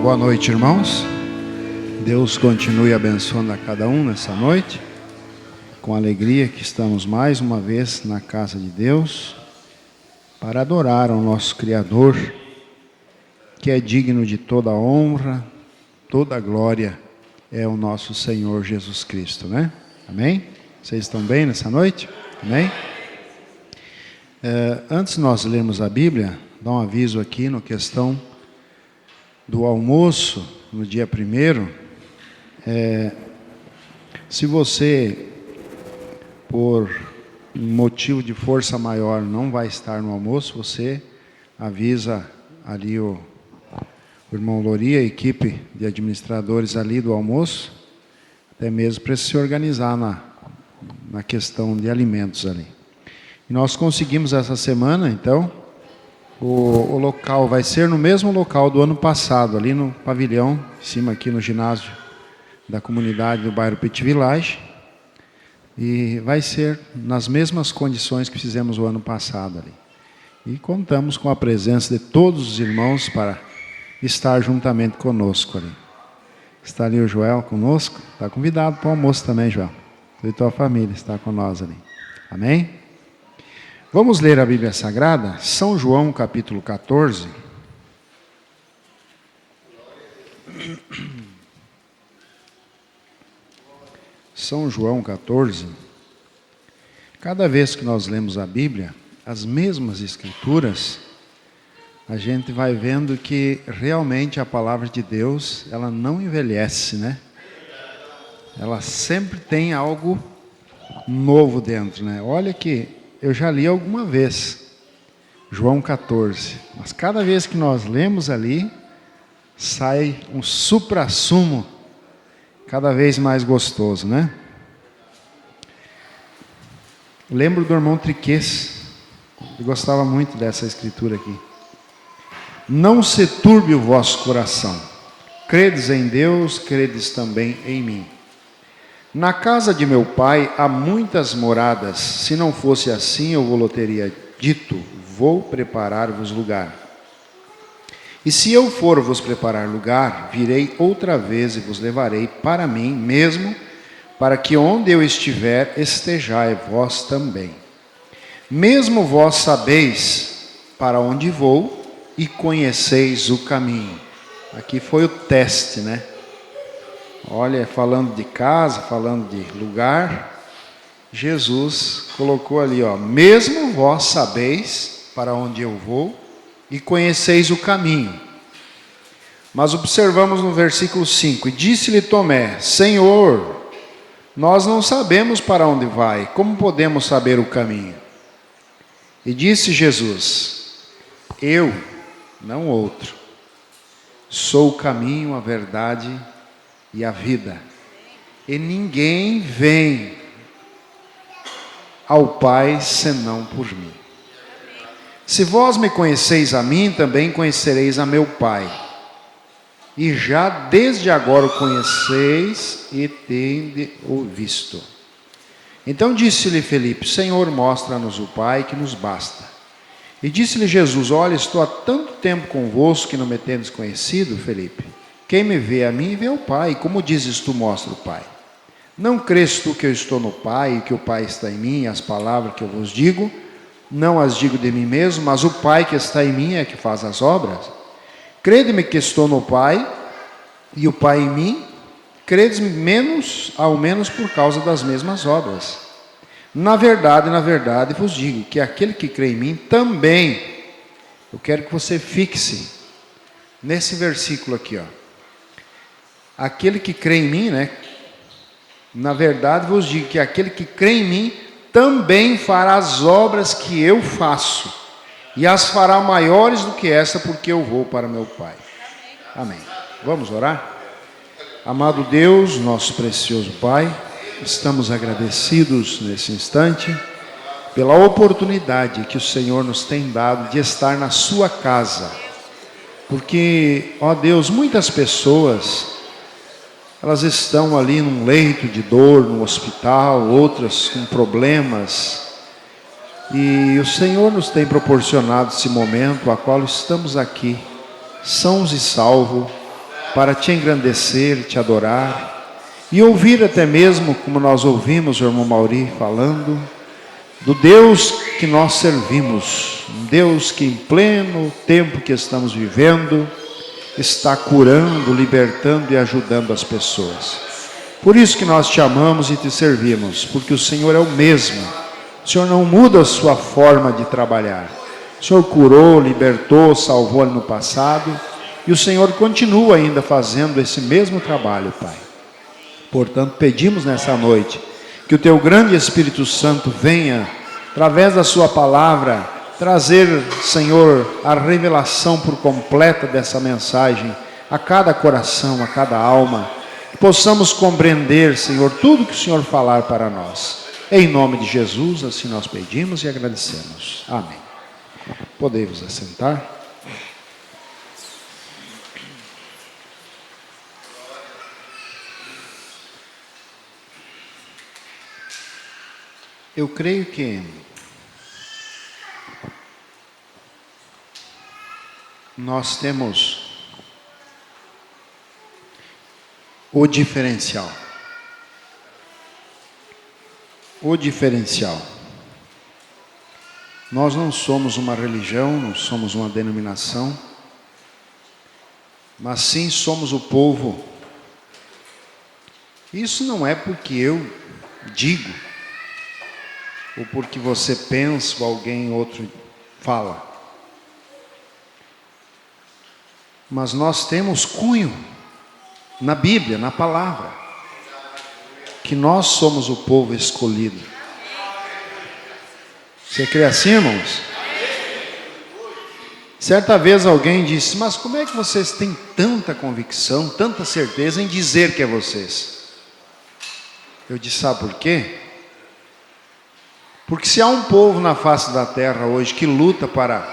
Boa noite, irmãos. Deus continue abençoando a cada um nessa noite. Com alegria que estamos mais uma vez na casa de Deus para adorar ao nosso Criador, que é digno de toda honra, toda glória, é o nosso Senhor Jesus Cristo, né? Amém? Vocês estão bem nessa noite? Amém? Antes de nós lermos a Bíblia, dá um aviso aqui na questão do almoço, no dia 1º. Se você, por motivo de força maior, não vai estar no almoço, você avisa ali o irmão Lori, a equipe de administradores ali do almoço, até mesmo para se organizar na questão de alimentos ali. E nós conseguimos essa semana, então, o local vai ser no mesmo local do ano passado, ali no pavilhão, em cima aqui no ginásio da comunidade do bairro Petit Village. E vai ser nas mesmas condições que fizemos o ano passado ali. E contamos com a presença de todos os irmãos para estar juntamente conosco ali. Está ali o Joel conosco, está convidado para o almoço também, Joel. Tu e tua família está com nós ali. Amém? Vamos ler a Bíblia Sagrada, São João capítulo 14. São João 14. Cada vez que nós lemos a Bíblia, as mesmas escrituras, a gente vai vendo que realmente a palavra de Deus, ela não envelhece, né? Ela sempre tem algo novo dentro, né? Olha que eu já li alguma vez, João 14, mas cada vez que nós lemos ali, sai um suprassumo cada vez mais gostoso, né? Lembro do irmão Triquês, ele gostava muito dessa escritura aqui. Não se turbe o vosso coração, credes em Deus, credes também em mim. Na casa de meu pai há muitas moradas, se não fosse assim eu vou-lhe teria dito, vou preparar-vos lugar. E se eu for vos preparar lugar, virei outra vez e vos levarei para mim mesmo, para que onde eu estiver, estejai vós também. Mesmo vós sabeis para onde vou e conheceis o caminho. Aqui foi o teste, né? Olha, falando de casa, falando de lugar, Jesus colocou ali, ó, mesmo vós sabeis para onde eu vou e conheceis o caminho. Mas observamos no versículo 5, e disse-lhe Tomé, Senhor, nós não sabemos para onde vai, como podemos saber o caminho? E disse Jesus, eu, não outro, sou o caminho, a verdade e a vida, e ninguém vem ao Pai senão por mim. Se vós me conheceis a mim, também conhecereis a meu Pai, e já desde agora o conheceis e tende o visto. Então disse-lhe Felipe, Senhor, mostra-nos o Pai, que nos basta. E disse-lhe Jesus, olha, estou há tanto tempo convosco que não me tendes conhecido, Felipe. Quem me vê a mim, vê o Pai. Como dizes tu, mostra o Pai. Não crês tu que eu estou no Pai, e que o Pai está em mim, e as palavras que eu vos digo, não as digo de mim mesmo, mas o Pai que está em mim é que faz as obras. Crede-me que estou no Pai, e o Pai em mim, credes-me ao menos por causa das mesmas obras. Na verdade vos digo, que aquele que crê em mim também, eu quero que você fixe nesse versículo aqui, ó. Aquele que crê em mim, né? Na verdade vos digo que aquele que crê em mim também fará as obras que eu faço, e as fará maiores do que essa, porque eu vou para meu Pai. Amém. Vamos orar? Amado Deus, nosso precioso Pai, estamos agradecidos nesse instante pela oportunidade que o Senhor nos tem dado de estar na sua casa, porque, ó Deus, muitas pessoas, elas estão ali num leito de dor, no hospital, outras com problemas, e o Senhor nos tem proporcionado esse momento a qual estamos aqui, sãos e salvos, para te engrandecer, te adorar e ouvir até mesmo, como nós ouvimos o irmão Mauri falando, do Deus que nós servimos, um Deus que em pleno tempo que estamos vivendo, está curando, libertando e ajudando as pessoas. Por isso que nós te amamos e te servimos, porque o Senhor é o mesmo. O Senhor não muda a sua forma de trabalhar. O Senhor curou, libertou, salvou no passado, e o Senhor continua ainda fazendo esse mesmo trabalho, Pai. Portanto, pedimos nessa noite que o teu grande Espírito Santo venha, através da sua palavra, trazer, Senhor, a revelação por completa dessa mensagem a cada coração, a cada alma, que possamos compreender, Senhor, tudo que o Senhor falar para nós. Em nome de Jesus, assim nós pedimos e agradecemos. Amém. Podemos assentar. Eu creio que nós temos o diferencial. O diferencial. Nós não somos uma religião, não somos uma denominação, mas sim somos o povo. Isso não é porque eu digo, ou porque você pensa, ou alguém outro fala. Mas nós temos cunho na Bíblia, na palavra, que nós somos o povo escolhido. Você crê assim, irmãos? Certa vez alguém disse, mas como é que vocês têm tanta convicção, tanta certeza em dizer que é vocês? Eu disse, sabe por quê? Porque se há um povo na face da terra hoje que luta para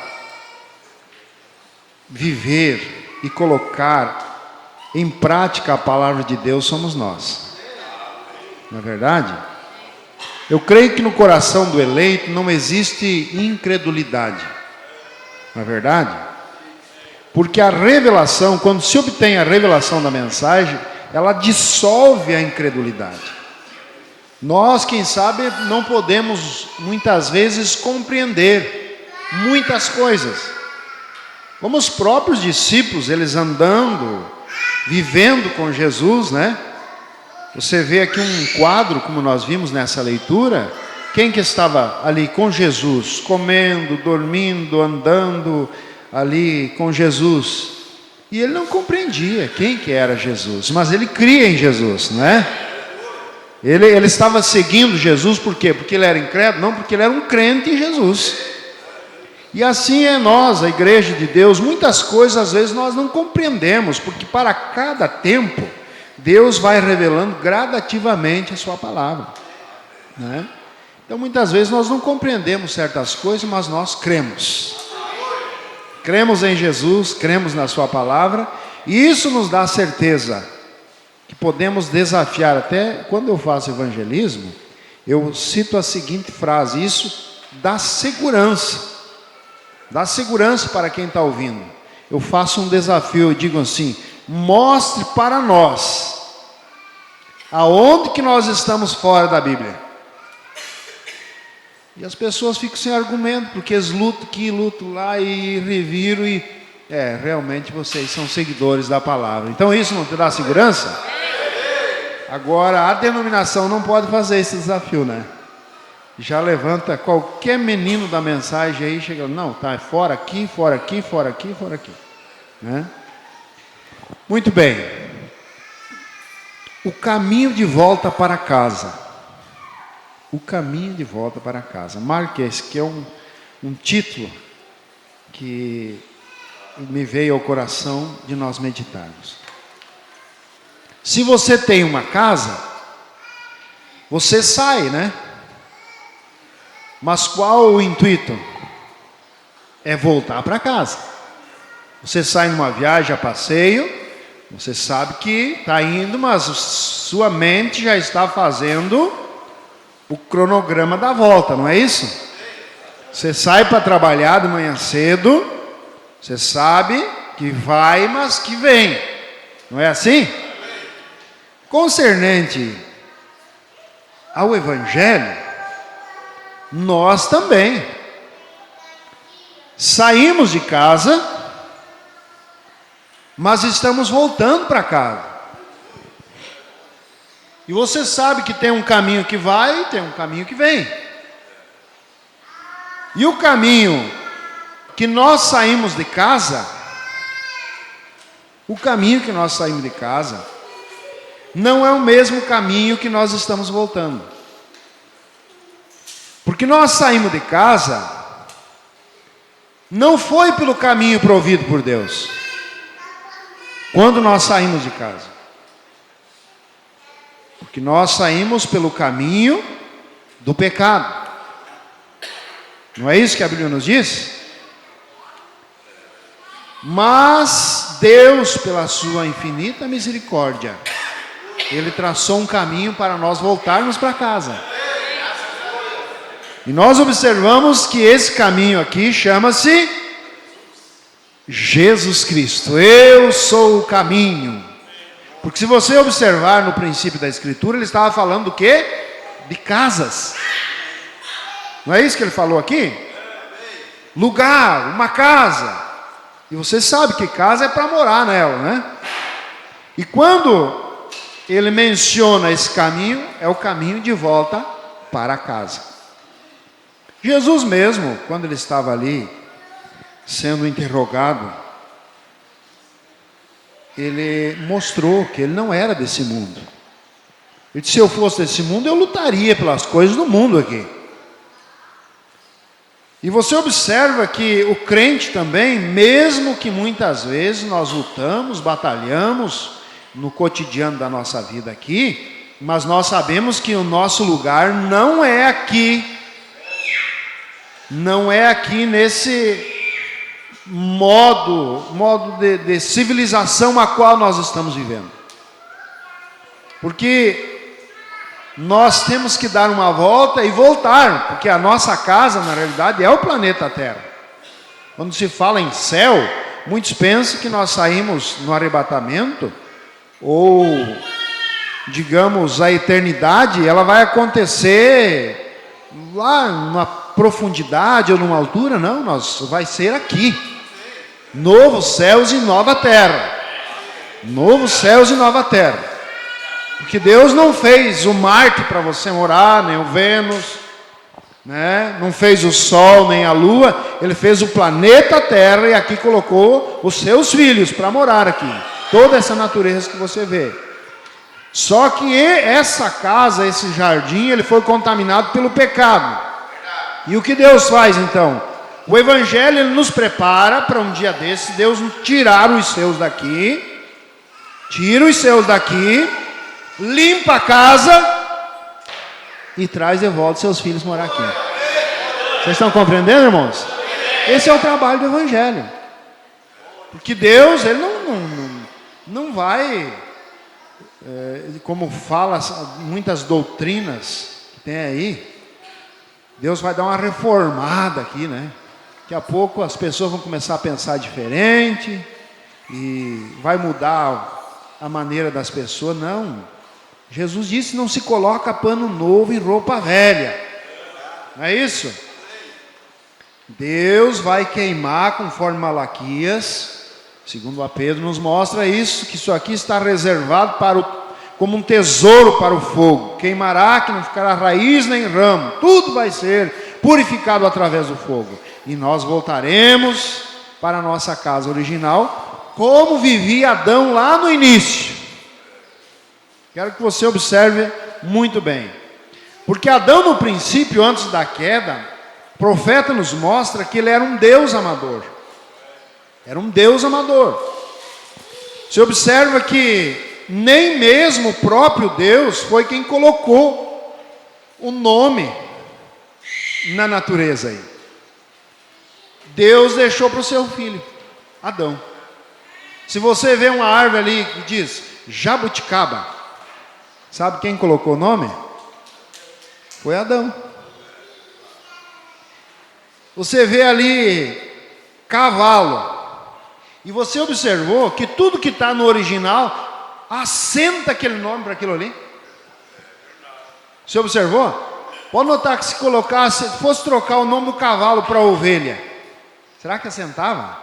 viver e colocar em prática a palavra de Deus, somos nós. Não é verdade? Eu creio que no coração do eleito não existe incredulidade. Não é verdade? Porque a revelação, quando se obtém a revelação da mensagem, ela dissolve a incredulidade. Nós, quem sabe, não podemos muitas vezes compreender muitas coisas. Como os próprios discípulos, eles andando, vivendo com Jesus, né? Você vê aqui um quadro, como nós vimos nessa leitura. Quem que estava ali com Jesus, comendo, dormindo, andando ali com Jesus? E ele não compreendia quem que era Jesus, mas ele cria em Jesus, né? Ele estava seguindo Jesus, por quê? Porque ele era incrédulo? Não, porque ele era um crente em Jesus. E assim é nós, a igreja de Deus, muitas coisas às vezes nós não compreendemos, porque para cada tempo, Deus vai revelando gradativamente a sua palavra, né? Então muitas vezes nós não compreendemos certas coisas, mas nós cremos. Cremos em Jesus, cremos na sua palavra, e isso nos dá certeza que podemos desafiar. Até quando eu faço evangelismo, eu cito a seguinte frase, isso dá segurança para quem está ouvindo. Eu faço um desafio, eu digo assim, mostre para nós, aonde que nós estamos fora da Bíblia. E as pessoas ficam sem argumento, porque eles lutam aqui, lutam lá e reviram e... realmente vocês são seguidores da palavra. Então isso não te dá segurança? Agora, a denominação não pode fazer esse desafio, né? Já levanta qualquer menino da mensagem aí, chega, não, tá fora aqui, fora aqui, fora aqui, fora aqui, né? Muito bem. O caminho de volta para casa. O caminho de volta para casa. Marque esse, que é um título que me veio ao coração de nós meditarmos. Se você tem uma casa, você sai, né? Mas qual o intuito? É voltar para casa. Você sai numa viagem a passeio, você sabe que está indo, mas sua mente já está fazendo o cronograma da volta, não é isso? Você sai para trabalhar de manhã cedo, você sabe que vai, mas que vem. Não é assim? Concernente ao Evangelho, nós também saímos de casa, mas estamos voltando para casa. E você sabe que tem um caminho que vai e tem um caminho que vem. E o caminho que nós saímos de casa, não é o mesmo caminho que nós estamos voltando. Porque nós saímos de casa, não foi pelo caminho provido por Deus. Quando nós saímos de casa. Porque nós saímos pelo caminho do pecado. Não é isso que a Bíblia nos diz? Mas Deus, pela sua infinita misericórdia, Ele traçou um caminho para nós voltarmos para casa. E nós observamos que esse caminho aqui chama-se Jesus Cristo. Eu sou o caminho. Porque se você observar no princípio da Escritura, ele estava falando do quê? De casas. Não é isso que ele falou aqui? Lugar, uma casa. E você sabe que casa é para morar nela, né? E quando ele menciona esse caminho, é o caminho de volta para casa. Jesus mesmo, quando ele estava ali, sendo interrogado, ele mostrou que ele não era desse mundo. Ele disse: se eu fosse desse mundo, eu lutaria pelas coisas do mundo aqui. E você observa que o crente também, mesmo que muitas vezes nós lutamos, batalhamos no cotidiano da nossa vida aqui, mas nós sabemos que o nosso lugar não é aqui. Não é aqui nesse modo de civilização a qual nós estamos vivendo. Porque nós temos que dar uma volta e voltar, porque a nossa casa, na realidade, é o planeta Terra. Quando se fala em céu, muitos pensam que nós saímos no arrebatamento, ou, digamos, a eternidade, ela vai acontecer lá numa profundidade ou numa altura. Não, vai ser aqui. Novos céus e nova terra. Novos céus e nova terra. Porque Deus não fez o Marte para você morar, nem o Vênus, né? Não fez o Sol, nem a Lua. Ele fez o planeta Terra e aqui colocou os seus filhos para morar aqui. Toda essa natureza que você vê. Só que essa casa, esse jardim, ele foi contaminado pelo pecado. E o que Deus faz então? O Evangelho, ele nos prepara para um dia desse, Deus tirar os seus daqui, tira os seus daqui, limpa a casa e traz de volta seus filhos morar aqui. Vocês estão compreendendo, irmãos? Esse é o trabalho do Evangelho. Porque Deus, ele não vai, como fala muitas doutrinas que tem aí, Deus vai dar uma reformada aqui, né? Daqui a pouco as pessoas vão começar a pensar diferente e vai mudar a maneira das pessoas. Não. Jesus disse: não se coloca pano novo em roupa velha. Não é isso? Deus vai queimar, conforme Malaquias, segundo a Pedro nos mostra isso, que isso aqui está reservado como um tesouro para o fogo. Queimará, que não ficará raiz nem ramo. Tudo vai ser purificado através do fogo. E nós voltaremos para a nossa casa original, como vivia Adão lá no início. Quero que você observe muito bem. Porque Adão, no princípio, antes da queda, o profeta nos mostra que ele era um Deus amador. Era um Deus amador. Você observa que nem mesmo o próprio Deus foi quem colocou o nome na natureza aí. Deus deixou para o seu filho, Adão. Se você vê uma árvore ali que diz jabuticaba, sabe quem colocou o nome? Foi Adão. Você vê ali cavalo, e você observou que tudo que está no original assenta aquele nome para aquilo ali. Você observou? Pode notar que se colocasse, fosse trocar o nome do cavalo para ovelha, será que assentava?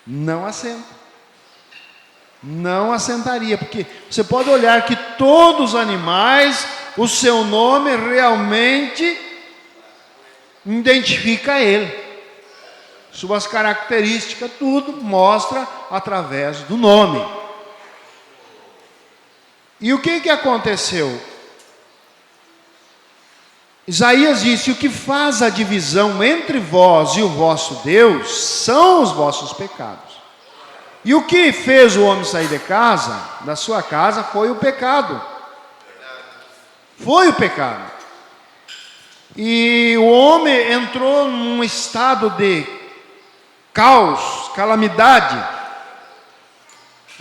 Não assenta. Não assentaria, porque você pode olhar que todos os animais, o seu nome realmente identifica ele. Suas características, tudo mostra através do nome. E o que aconteceu? Isaías disse: o que faz a divisão entre vós e o vosso Deus são os vossos pecados. E o que fez o homem sair de casa, da sua casa, foi o pecado. Foi o pecado. E o homem entrou num estado de caos, calamidade,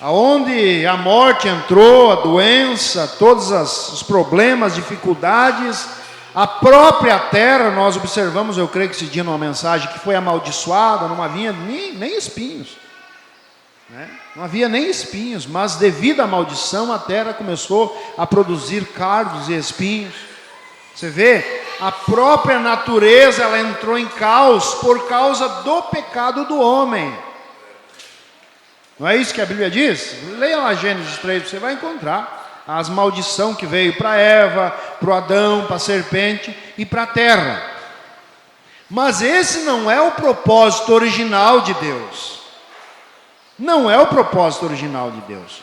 aonde a morte entrou, a doença, todos os problemas, dificuldades. A própria terra, nós observamos, eu creio que esse dia numa mensagem, que foi amaldiçoada, não havia nem espinhos, né? Não havia nem espinhos, mas devido à maldição, a terra começou a produzir cardos e espinhos. Você vê, a própria natureza, ela entrou em caos por causa do pecado do homem. Não é isso que a Bíblia diz? Leia lá Gênesis 3, você vai encontrar as maldições que veio para Eva, para o Adão, para a serpente e para a terra. Mas esse não é o propósito original de Deus. Não é o propósito original de Deus.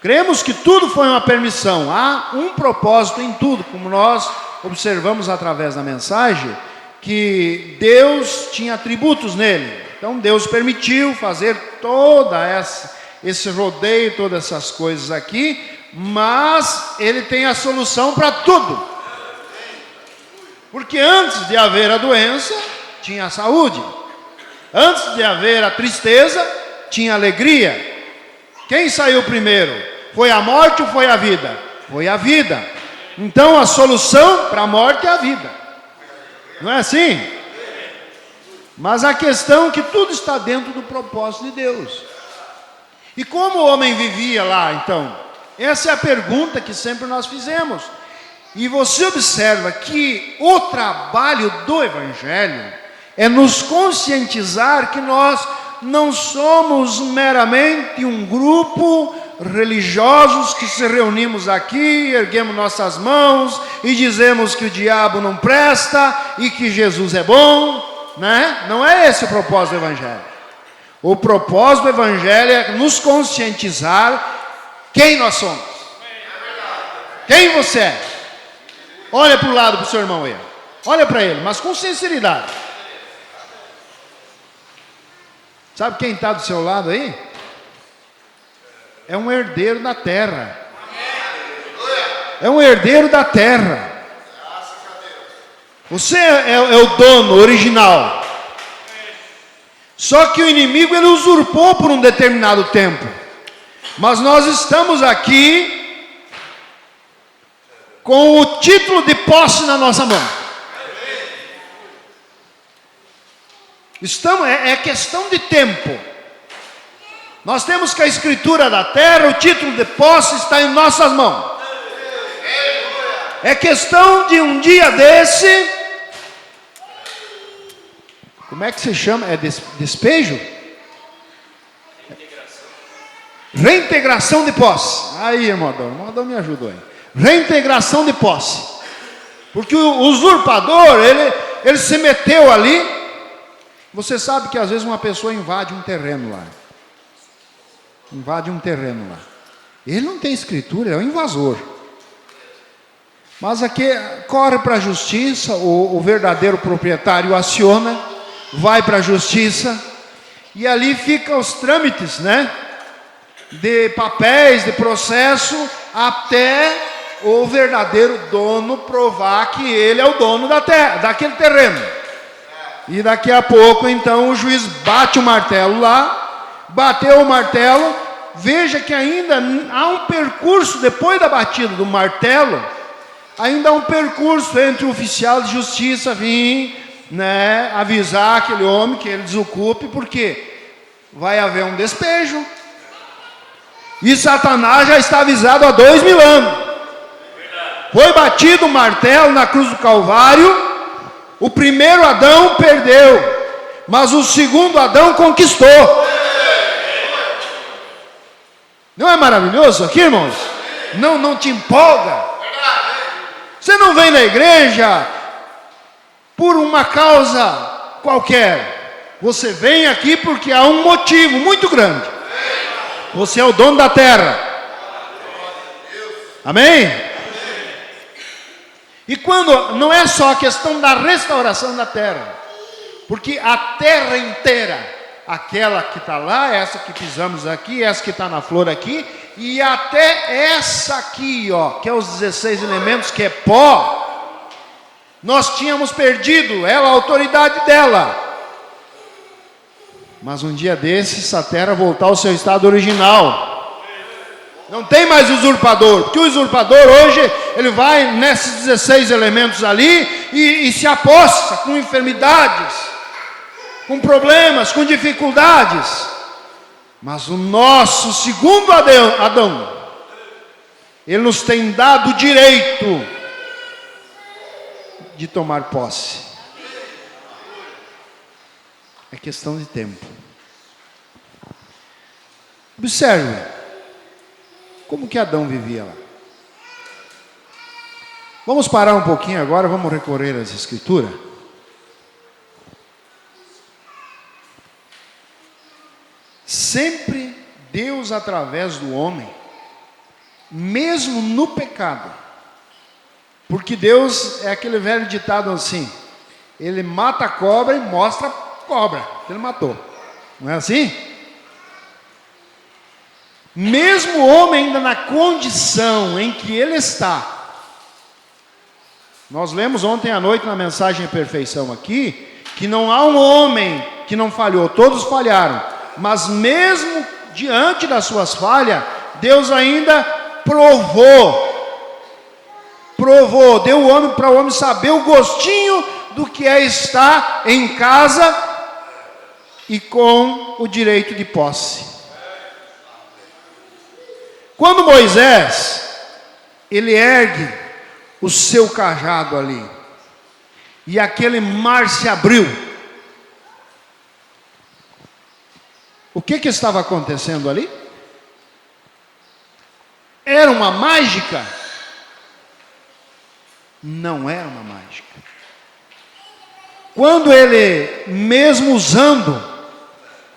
Cremos que tudo foi uma permissão. Há um propósito em tudo, como nós observamos através da mensagem, que Deus tinha atributos nele. Então Deus permitiu fazer toda esse rodeio, todas essas coisas aqui, mas Ele tem a solução para tudo. Porque antes de haver a doença, tinha a saúde. Antes de haver a tristeza, tinha a alegria. Quem saiu primeiro? Foi a morte ou foi a vida? Foi a vida. Então a solução para a morte é a vida. Não é assim? Mas a questão é que tudo está dentro do propósito de Deus. E como o homem vivia lá, então? Essa é a pergunta que sempre nós fizemos. E você observa que o trabalho do Evangelho é nos conscientizar que nós não somos meramente um grupo religiosos que se reunimos aqui, erguemos nossas mãos e dizemos que o diabo não presta e que Jesus é bom, né? Não é esse o propósito do Evangelho. O propósito do Evangelho é nos conscientizar quem nós somos. Quem você é. Olha para o lado do seu irmão aí. Olha para ele, mas com sinceridade. Sabe quem está do seu lado aí? É um herdeiro da terra. É um herdeiro da terra. Você é o dono original. Só que o inimigo ele usurpou por um determinado tempo. Mas nós estamos aqui com o título de posse na nossa mão. É questão de tempo. Nós temos que a escritura da terra, o título de posse está em nossas mãos. É questão de um dia desse. Como é que se chama? É despejo? Reintegração de posse. Aí, irmão Adão me ajudou aí. Reintegração de posse. Porque o usurpador, ele se meteu ali. Você sabe que às vezes uma pessoa invade um terreno lá. Invade um terreno lá. Ele não tem escritura, é um invasor. Mas aqui corre para a justiça, o verdadeiro proprietário aciona, vai para a justiça, e ali ficam os trâmites, né? De papéis, de processo, até o verdadeiro dono provar que ele é o dono da terra, daquele terreno. E daqui a pouco, então, o juiz bate o martelo lá, bateu o martelo, veja que ainda há um percurso, depois da batida do martelo, ainda há um percurso entre o oficial de justiça vir, né, avisar aquele homem que ele desocupe, porque vai haver um despejo. E Satanás já está avisado há 2000 anos. Foi batido o martelo na cruz do Calvário. O primeiro Adão perdeu, mas o segundo Adão conquistou. Não é maravilhoso aqui, irmãos? Não te empolga? Você não vem na igreja por uma causa qualquer. Você vem aqui porque há um motivo muito grande. Você é o dono da terra. Amém? E quando não é só a questão da restauração da terra, porque a terra inteira, aquela que está lá, essa que pisamos aqui, essa que está na flor aqui, e até essa aqui, ó, que é os 16 elementos, que é pó, nós tínhamos perdido ela, a autoridade dela. Mas um dia desses, a terra voltar ao seu estado original. Não tem mais usurpador, porque o usurpador hoje, ele vai nesses 16 elementos ali e se aposta com enfermidades, com problemas, com dificuldades. Mas o nosso segundo Adão, ele nos tem dado o direito de tomar posse. É questão de tempo. Observe. Como que Adão vivia lá? Vamos parar um pouquinho agora, vamos recorrer às Escrituras. Sempre Deus, através do homem, mesmo no pecado, porque Deus é aquele velho ditado assim, ele mata a cobra e mostra a cobra que ele matou. Não é assim? Mesmo o homem ainda na condição em que ele está. Nós lemos ontem à noite na mensagem Perfeição aqui, que não há um homem que não falhou, todos falharam. Mas mesmo diante das suas falhas, Deus ainda provou, deu o homem para o homem saber o gostinho do que é estar em casa e com o direito de posse. Quando Moisés, ele ergue o seu cajado ali, e aquele mar se abriu, o que estava acontecendo ali? Era uma mágica? Não era uma mágica. Quando ele, mesmo usando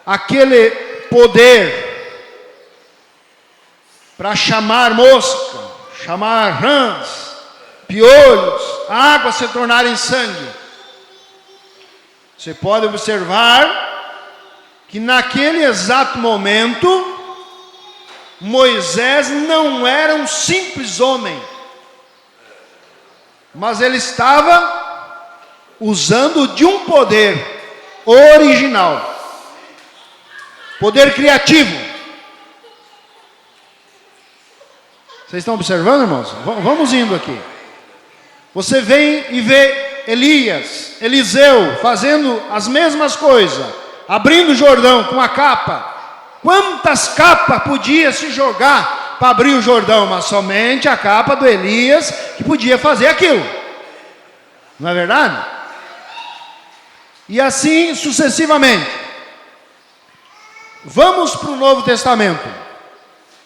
aquele poder para chamar mosca, chamar rãs, piolhos, a água se tornar em sangue. Você pode observar que naquele exato momento, Moisés não era um simples homem, mas ele estava usando de um poder original, poder criativo. Vocês estão observando, irmãos? Vamos indo aqui. Você vem e vê Elias, Eliseu fazendo as mesmas coisas, abrindo o Jordão com a capa. Quantas capas podia se jogar para abrir o Jordão? Mas somente a capa do Elias que podia fazer aquilo. Não é verdade? E assim sucessivamente. Vamos para o Novo Testamento.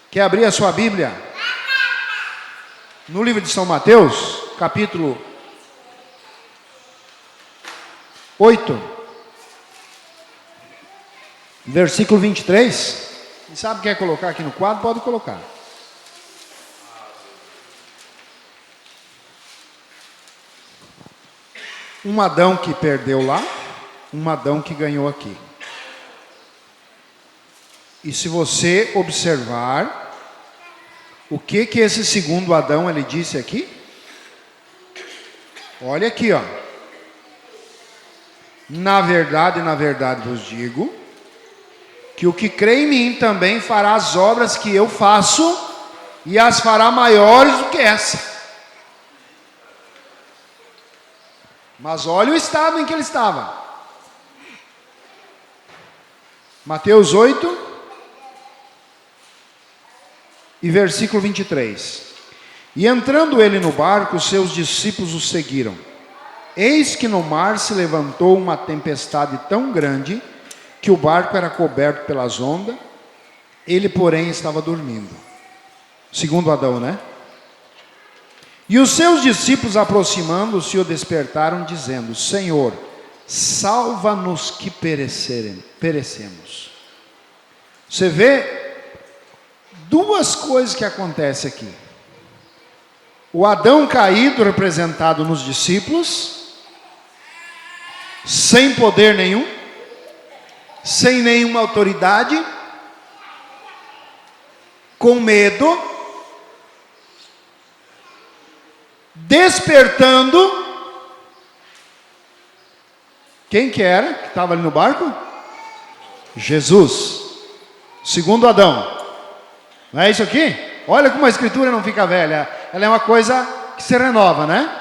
Quer abrir a sua Bíblia? No livro de São Mateus, capítulo 8, versículo 23. Quem sabe quer colocar aqui no quadro, pode colocar. Um Adão que perdeu lá, um Adão que ganhou aqui. E se você observar, o que esse segundo Adão ele disse aqui? Olha aqui, ó. Na verdade vos digo, que o que crê em mim também fará as obras que eu faço, e as fará maiores do que essa. Mas olha o estado em que ele estava. Mateus 8, E versículo 23. E entrando ele no barco, seus discípulos o seguiram. Eis que no mar se levantou uma tempestade tão grande, que o barco era coberto pelas ondas, ele porém estava dormindo. Segundo Adão, né? E os seus discípulos, aproximando-se, o despertaram, dizendo: Senhor, salva-nos que perecemos. Você vê duas coisas que acontecem aqui. O Adão caído, representado nos discípulos, sem poder nenhum, sem nenhuma autoridade, com medo, despertando. Quem que era que estava ali no barco? Jesus. Segundo Adão. Não é isso aqui? Olha como a escritura não fica velha. Ela é uma coisa que se renova, né?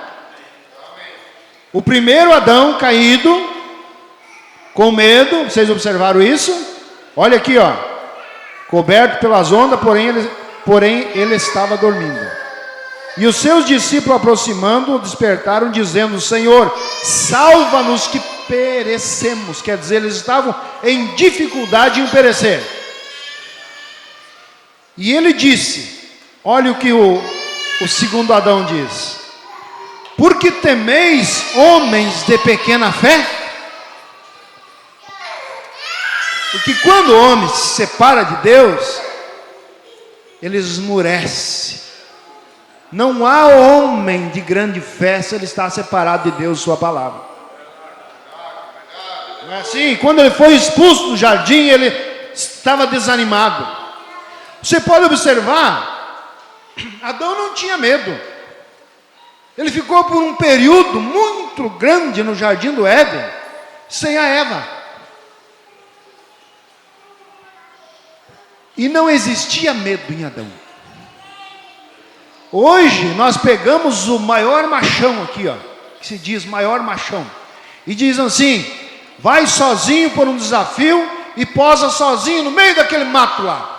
O primeiro Adão caído, com medo. Vocês observaram isso? Olha aqui, ó. Coberto pelas ondas, porém ele estava dormindo. E os seus discípulos, aproximando, o despertaram, dizendo: Senhor, salva-nos que perecemos. Quer dizer, eles estavam em dificuldade em perecer. E ele disse, olha o que o segundo Adão diz: porque temeis, homens de pequena fé? Porque quando o homem se separa de Deus, ele esmurece. Não há homem de grande fé se ele está separado de Deus, sua palavra. Não é assim? Quando ele foi expulso do jardim, ele estava desanimado. Você pode observar, Adão não tinha medo. Ele ficou por um período muito grande no jardim do Éden, sem a Eva. E não existia medo em Adão. Hoje nós pegamos o maior machão aqui, ó, que se diz maior machão, e diz assim: vai sozinho por um desafio e posa sozinho no meio daquele mato lá.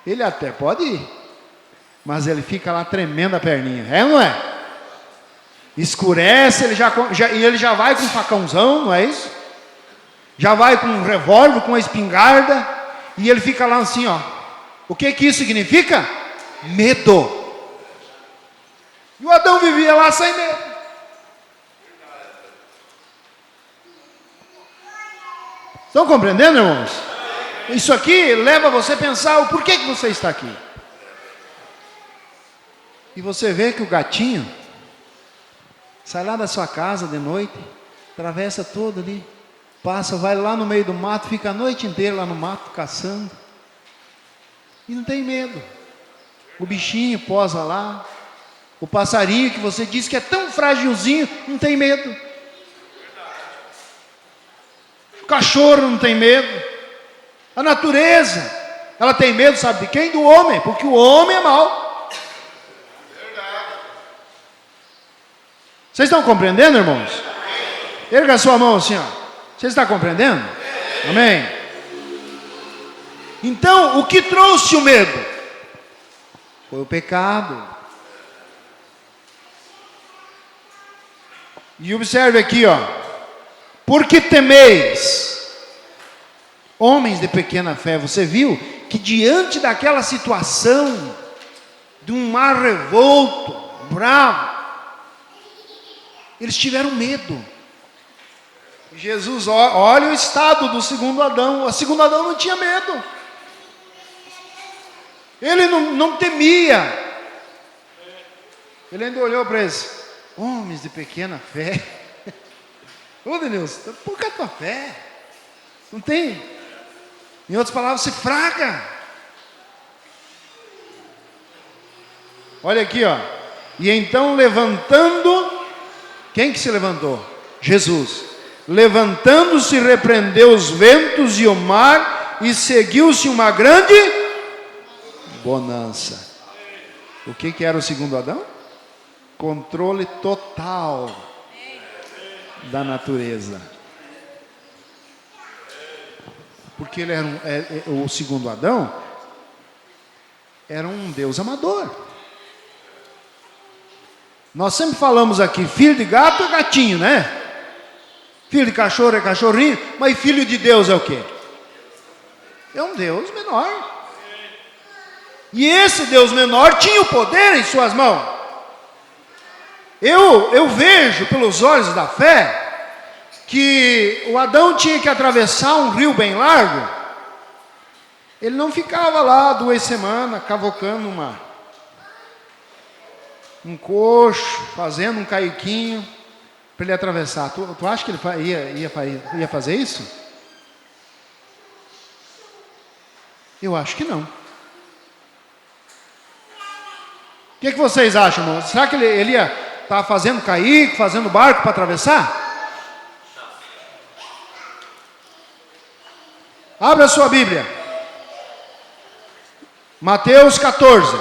Ele até pode ir, mas ele fica lá tremendo a perninha, é ou não é? Escurece, ele já vai com um facãozão, não é isso? Já vai com um revólver, com uma espingarda, e ele fica lá assim, ó. O que isso significa? Medo. E o Adão vivia lá sem medo. Estão compreendendo, irmãos? Isso aqui leva você a pensar o porquê que você está aqui. E você vê que o gatinho sai lá da sua casa de noite, atravessa todo ali, passa, vai lá no meio do mato, fica a noite inteira lá no mato caçando. E não tem medo. O bichinho posa lá. O passarinho que você disse que é tão frágilzinho, não tem medo. O cachorro não tem medo. A natureza, ela tem medo, sabe de quem? Do homem, porque o homem é mau. Vocês estão compreendendo, irmãos? Erga a sua mão assim, ó. Você está compreendendo? Amém. Então, o que trouxe o medo? Foi o pecado. E observe aqui, ó. Porque temeis, homens de pequena fé. Você viu que diante daquela situação, de um mar revolto, bravo, eles tiveram medo. Jesus, olha o estado do segundo Adão. O segundo Adão não tinha medo. Ele não temia. Ele ainda olhou para eles: homens de pequena fé. Ô Deus, pouca a tua fé. Não tem? Em outras palavras, se fraca. Olha aqui, ó. E então levantando, quem que se levantou? Jesus. Levantando-se, repreendeu os ventos e o mar, e seguiu-se uma grande bonança. O que era o segundo Adão? Controle total da natureza. porque ele era o segundo Adão, era um Deus amador. Nós sempre falamos aqui, filho de gato é gatinho, né? Filho de cachorro é cachorrinho, mas filho de Deus é o quê? É um Deus menor. E esse Deus menor tinha o poder em suas mãos. Eu vejo pelos olhos da fé que o Adão tinha que atravessar um rio bem largo. Ele não ficava lá 2 semanas cavocando um coxo, fazendo um caiquinho para ele atravessar. Tu acha que ele ia fazer isso? Eu acho que não. O que vocês acham, irmão? Será que ele ia estar fazendo caico, fazendo barco para atravessar? Abra a sua Bíblia. Mateus 14.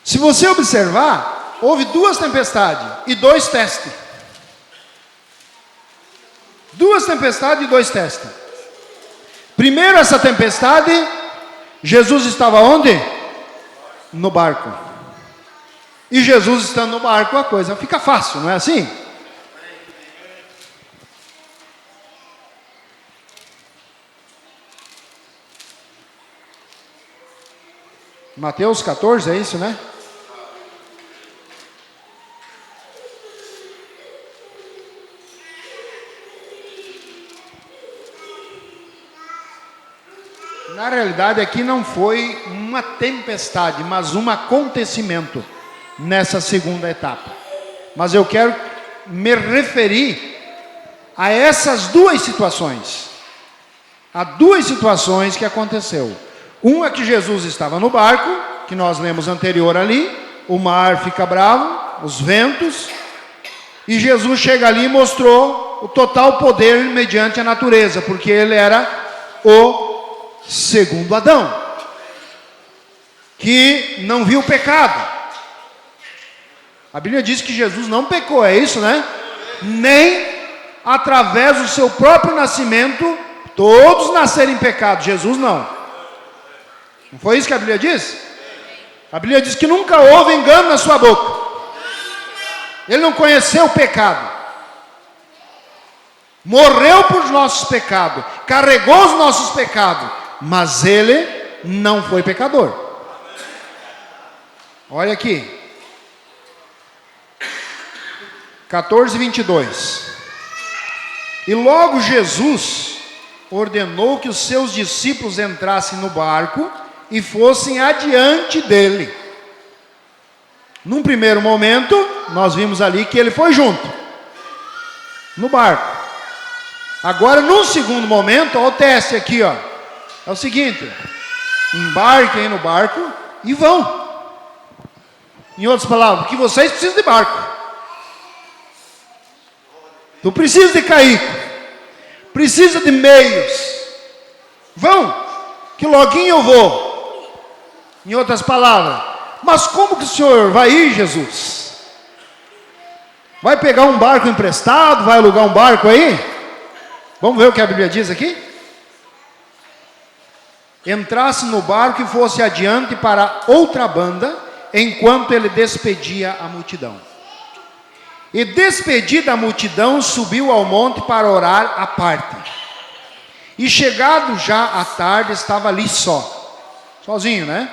Se você observar, houve 2 tempestades e 2 testes. 2 tempestades e 2 testes. Primeiro essa tempestade, Jesus estava onde? No barco. E Jesus estando no barco, a coisa fica fácil, não é assim? Mateus 14, é isso, né? Na realidade aqui não foi uma tempestade, mas um acontecimento nessa segunda etapa. Mas eu quero me referir a essas 2 situações. Há 2 situações que aconteceu. Uma é que Jesus estava no barco, que nós lemos anterior ali, o mar fica bravo, os ventos, e Jesus chega ali e mostrou o total poder mediante a natureza, porque ele era o segundo Adão, que não viu o pecado. A Bíblia diz que Jesus não pecou, é isso, né? Nem através do seu próprio nascimento, todos nasceram em pecado. Jesus não. Não foi isso que a Bíblia diz? A Bíblia diz que nunca houve engano na sua boca. Ele não conheceu o pecado. Morreu por nossos pecados, carregou os nossos pecados, mas ele não foi pecador. Olha aqui. 14:22. E logo Jesus ordenou que os seus discípulos entrassem no barco e fossem adiante dele. Num primeiro momento, nós vimos ali que ele foi junto, no barco. Agora, num segundo momento, olha o teste aqui, ó. É o seguinte: embarquem no barco e vão. Em outras palavras, porque vocês precisam de barco. Tu precisa de caico, precisa de meios. Vão, que loguinho eu vou. Em outras palavras, mas como que o senhor vai ir, Jesus? Vai pegar um barco emprestado? Vai alugar um barco aí? Vamos ver o que a Bíblia diz aqui? Entrasse no barco e fosse adiante para outra banda, enquanto ele despedia a multidão. E despedida a multidão, subiu ao monte para orar à parte. E chegado já à tarde, estava ali sozinho, né?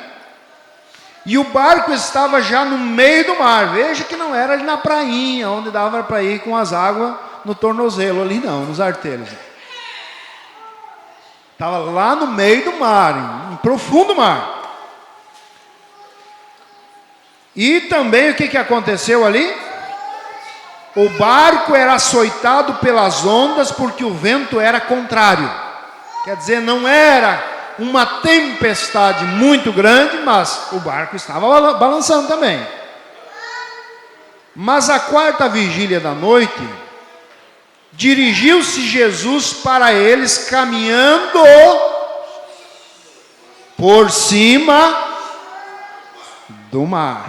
E o barco estava já no meio do mar. Veja que não era ali na prainha, onde dava para ir com as águas no tornozelo, ali não, nos artelhos. Estava lá no meio do mar, em profundo mar. E também o que aconteceu ali? O barco era açoitado pelas ondas, porque o vento era contrário. Quer dizer, não era uma tempestade muito grande, mas o barco estava balançando também. Mas à 4ª vigília da noite, dirigiu-se Jesus para eles, caminhando por cima do mar.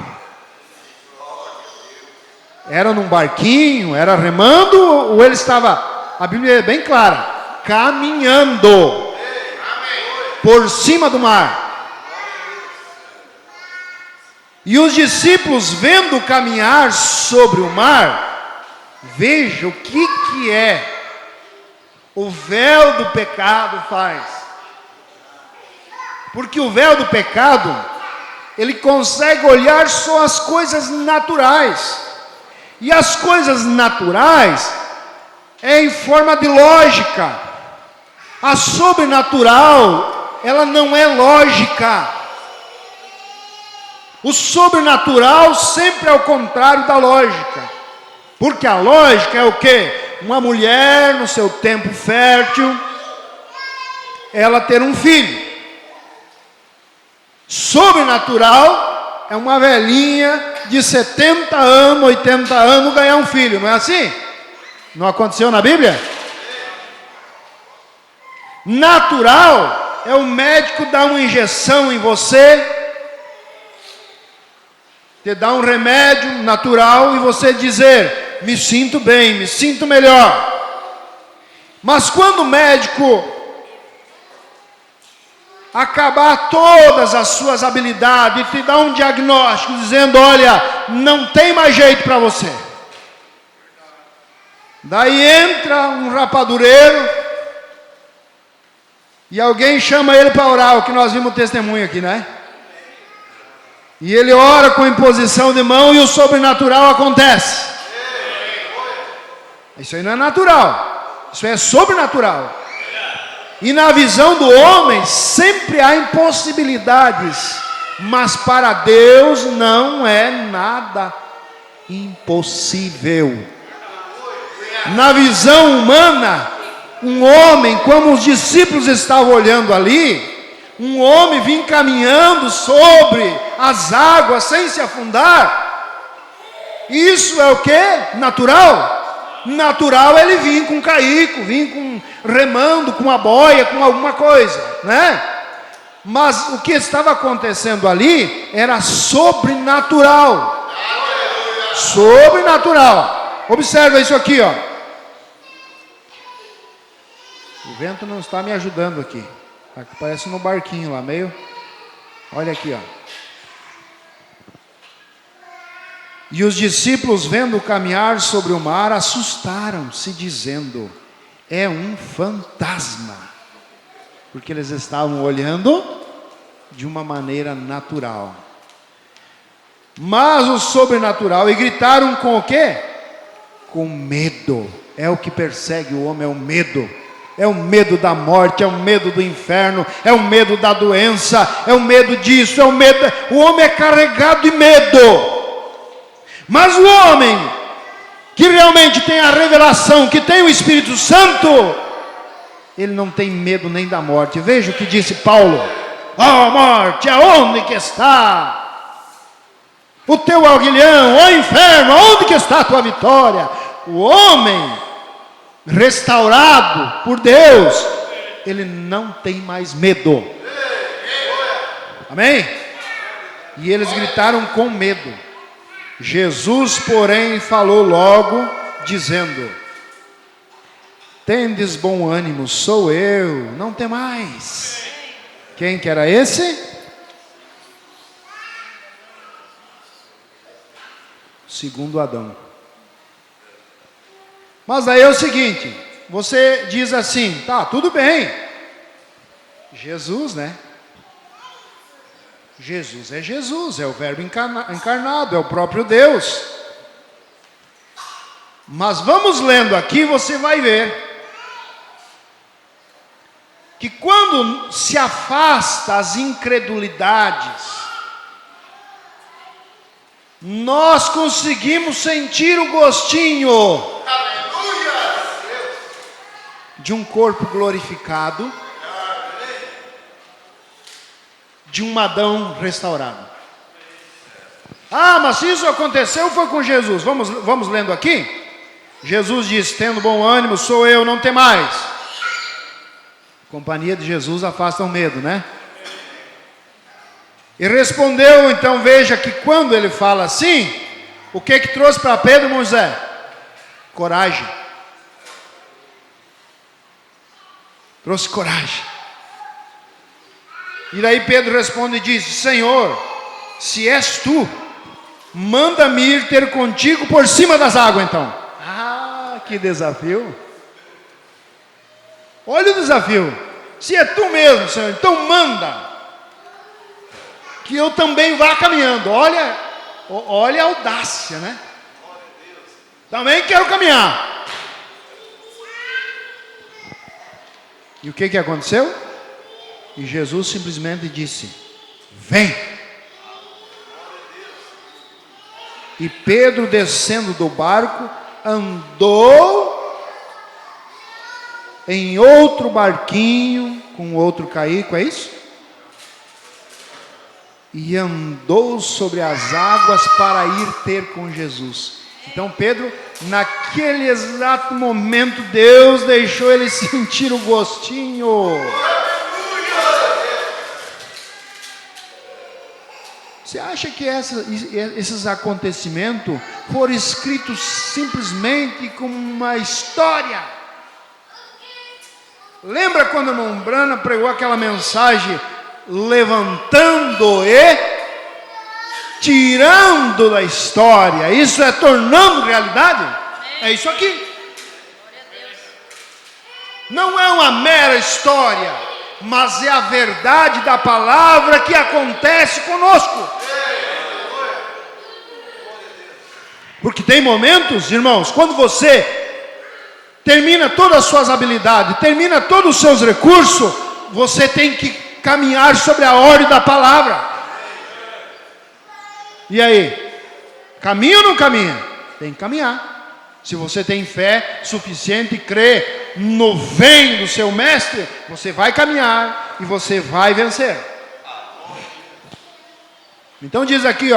Era num barquinho, era remando, ou ele estava, a Bíblia é bem clara, caminhando por cima do mar. E os discípulos, vendo caminhar sobre o mar, veja o que é o véu do pecado faz. Porque o véu do pecado, ele consegue olhar só as coisas naturais. E as coisas naturais é em forma de lógica. A sobrenatural, ela não é lógica. O sobrenatural sempre é o contrário da lógica. Porque a lógica é o quê? Uma mulher no seu tempo fértil, ela ter um filho. Sobrenatural é uma velhinha de 70 anos, 80 anos ganhar um filho, não é assim? Não aconteceu na Bíblia? Natural é o médico dar uma injeção em você, te dar um remédio natural e você dizer, me sinto bem, me sinto melhor. Mas quando o médico acabar todas as suas habilidades e te dar um diagnóstico dizendo, olha, não tem mais jeito para você. Daí entra um rapadureiro e alguém chama ele para orar, o que nós vimos o testemunho aqui, né? E ele ora com imposição de mão e o sobrenatural acontece. Isso aí não é natural, isso é sobrenatural. E na visão do homem sempre há impossibilidades, mas para Deus não é nada impossível. Na visão humana, um homem, como os discípulos estavam olhando ali, um homem vinha caminhando sobre as águas sem se afundar. Isso é o que? Natural? Natural ele vinha com caico, vinha com remando, com uma boia, com alguma coisa, né? Mas o que estava acontecendo ali era sobrenatural. Sobrenatural. Observa isso aqui, ó. O vento não está me ajudando aqui. Aqui parece no barquinho lá, meio. Olha aqui, ó. E os discípulos, vendo caminhar sobre o mar, assustaram-se, dizendo, é um fantasma. Porque eles estavam olhando de uma maneira natural. Mas o sobrenatural, e gritaram com o quê? Com medo. É o que persegue o homem, é o medo. É o medo da morte, é o medo do inferno, é o medo da doença, é o medo disso, é o medo. O homem é carregado de medo. Mas o homem que realmente tem a revelação, que tem o Espírito Santo, ele não tem medo nem da morte. Veja o que disse Paulo: ó morte, aonde que está o teu aguilhão? Ó inferno, aonde que está a tua vitória? O homem restaurado por Deus, ele não tem mais medo. Amém? E eles gritaram com medo. Jesus, porém, falou logo, dizendo, tendes bom ânimo, sou eu, não temais. Quem que era esse? Segundo Adão. Mas aí é o seguinte, você diz assim, tá, tudo bem. Jesus, né? Jesus é Jesus, é o verbo encarnado, é o próprio Deus. Mas vamos lendo aqui, você vai ver que quando se afasta as incredulidades, nós conseguimos sentir o gostinho de um corpo glorificado, de um Adão restaurado. Ah, mas se isso aconteceu foi com Jesus. Vamos lendo aqui. Jesus diz, tendo bom ânimo, sou eu, não temais. A companhia de Jesus afasta o medo, né? E respondeu, então veja que quando ele fala assim, O que trouxe para Pedro, Moisés? Coragem. Trouxe coragem. E daí Pedro responde e diz: Senhor, se és tu, manda-me ir ter contigo por cima das águas então. Ah, que desafio. Olha o desafio. Se é tu mesmo, Senhor, então manda que eu também vá caminhando. Olha a audácia, né? Também quero caminhar. E o que aconteceu? E Jesus simplesmente disse: vem. E Pedro, descendo do barco, andou em outro barquinho com outro caico, é isso? E andou sobre as águas para ir ter com Jesus. Então Pedro, naquele exato momento, Deus deixou ele sentir o gostinho. Você acha que esses acontecimentos foram escritos simplesmente como uma história? Lembra quando o irmão Brana pregou aquela mensagem, levantando e tirando da história? Isso é tornando realidade? É isso aqui. Não é uma mera história, mas é a verdade da palavra que acontece conosco. Porque tem momentos, irmãos, quando você termina todas as suas habilidades, termina todos os seus recursos, você tem que caminhar sobre a ordem da palavra. E aí? Caminha ou não caminha? Tem que caminhar. Se você tem fé suficiente e crê no vem do seu mestre, você vai caminhar e você vai vencer. Então diz aqui,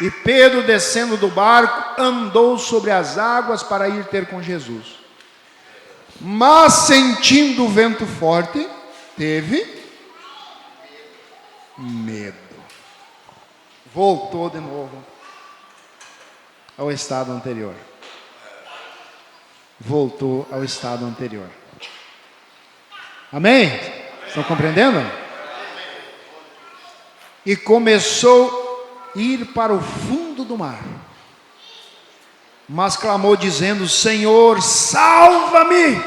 e Pedro, descendo do barco, andou sobre as águas para ir ter com Jesus. Mas sentindo o vento forte, teve medo. Voltou de novo ao estado anterior. Voltou ao estado anterior. Amém? Estão compreendendo? E começou a ir para o fundo do mar. Mas clamou dizendo: Senhor, salva-me.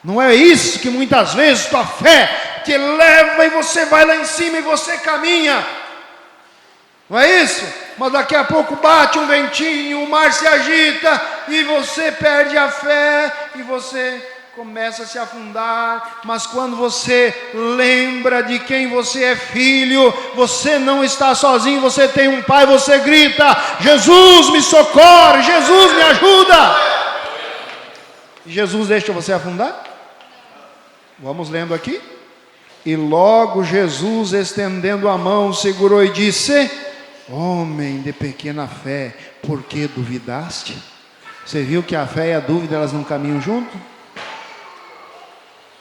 Não é isso que muitas vezes tua fé te leva e você vai lá em cima e você caminha? Não é isso? Mas daqui a pouco bate um ventinho, o mar se agita e você perde a fé e você começa a se afundar. Mas quando você lembra de quem você é filho, você não está sozinho, você tem um pai, você grita: Jesus me socorre, Jesus me ajuda. E Jesus deixa você afundar? Vamos lendo aqui. E logo Jesus, estendendo a mão, segurou e disse: homem de pequena fé, por que duvidaste? Você viu que a fé e a dúvida, elas não caminham junto?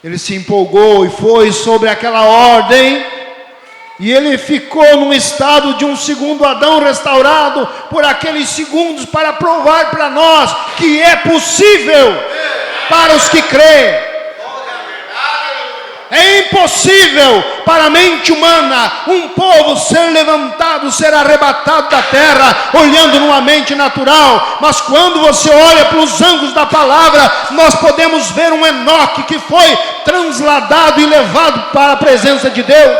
Ele se empolgou e foi sobre aquela ordem, e ele ficou num estado de um segundo Adão restaurado por aqueles segundos, para provar para nós que é possível para os que creem. É impossível para a mente humana um povo ser levantado, ser arrebatado da terra, olhando numa mente natural. Mas quando você olha para os ângulos da palavra, nós podemos ver um Enoque que foi transladado e levado para a presença de Deus.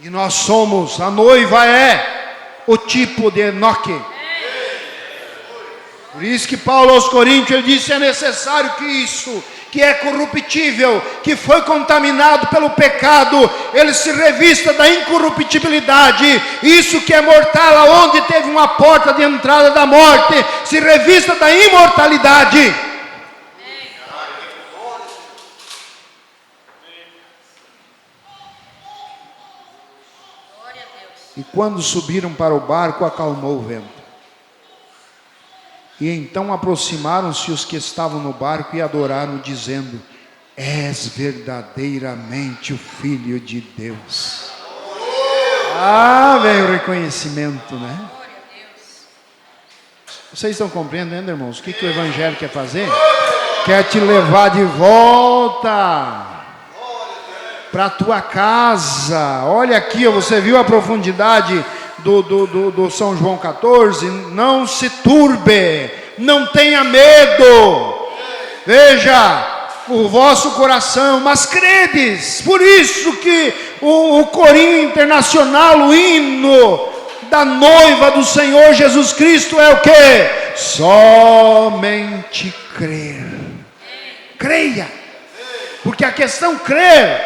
E nós somos, a noiva é o tipo de Enoque. Por isso que Paulo aos Coríntios, ele disse: é necessário que isso, que é corruptível, que foi contaminado pelo pecado, ele se revista da incorruptibilidade. Isso que é mortal, aonde teve uma porta de entrada da morte, se revista da imortalidade. E quando subiram para o barco, acalmou o vento. E então aproximaram-se os que estavam no barco e adoraram, dizendo: és verdadeiramente o Filho de Deus. Ah, vem o reconhecimento, né? Vocês estão compreendendo, irmãos? O que o Evangelho quer fazer? Quer te levar de volta para a tua casa. Olha aqui, você viu a profundidade do São João 14? Não se turbe, não tenha medo. Veja o vosso coração, mas credes. Por isso que o corinho internacional, o hino da noiva do Senhor Jesus Cristo é o que? Somente crer. Creia. Porque a questão crer,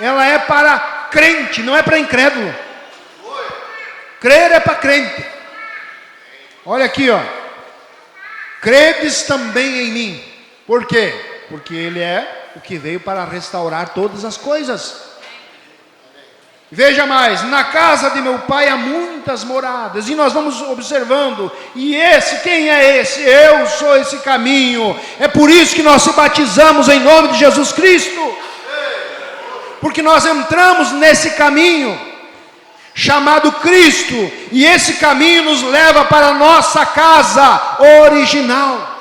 ela é para crente, não é para incrédulo. Crer é para crente. Olha aqui, ó. Credes também em mim. Por quê? Porque Ele é o que veio para restaurar todas as coisas. Veja mais, na casa de meu pai há muitas moradas, e nós vamos observando, e quem é esse? Eu sou esse caminho. É por isso que nós se batizamos em nome de Jesus Cristo, porque nós entramos nesse caminho, chamado Cristo, e esse caminho nos leva para a nossa casa original.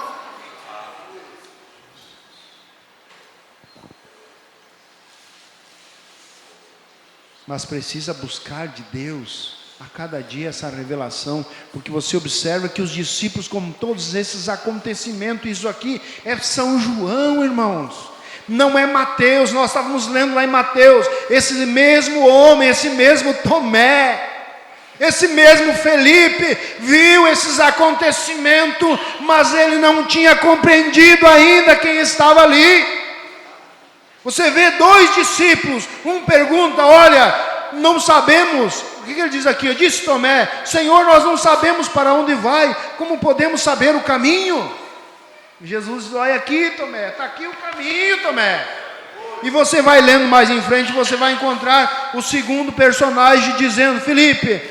Mas precisa buscar de Deus a cada dia essa revelação, porque você observa que os discípulos, como todos esses acontecimentos, isso aqui é São João, irmãos, não é Mateus. Nós estávamos lendo lá em Mateus, esse mesmo homem, esse mesmo Tomé, esse mesmo Felipe, viu esses acontecimentos, mas ele não tinha compreendido ainda quem estava ali. Você vê dois discípulos, um pergunta, olha, não sabemos, o que ele diz aqui? Eu disse Tomé, Senhor, nós não sabemos para onde vai, como podemos saber o caminho? Jesus diz, olha aqui Tomé, está aqui o caminho Tomé. E você vai lendo mais em frente, você vai encontrar o segundo personagem dizendo, Felipe,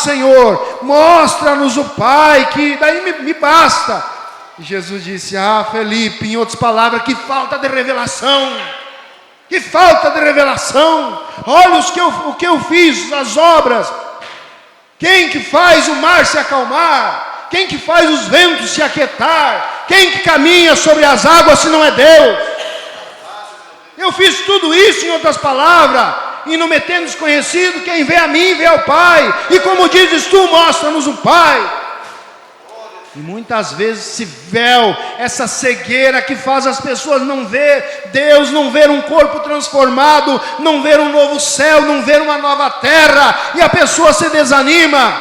Senhor, mostra-nos o Pai, que daí me basta. E Jesus disse, Felipe, em outras palavras, que falta de revelação, que falta de revelação. Olha o que eu fiz, as obras. Quem que faz o mar se acalmar? Quem que faz os ventos se aquietar? Quem que caminha sobre as águas se não é Deus? Eu fiz tudo isso, em outras palavras, e não me tendo desconhecido, quem vê a mim vê ao Pai, e como dizes tu, mostra-nos o Pai. E muitas vezes esse véu, essa cegueira que faz as pessoas não ver Deus, não ver um corpo transformado, não ver um novo céu, não ver uma nova terra, e a pessoa se desanima.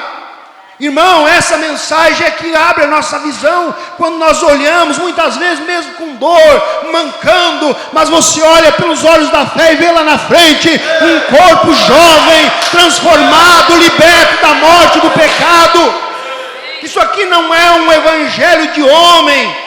Irmão, essa mensagem é que abre a nossa visão, quando nós olhamos, muitas vezes mesmo com dor, mancando, mas você olha pelos olhos da fé e vê lá na frente, um corpo jovem, transformado, liberto da morte, do pecado. Isso aqui não é um evangelho de homem,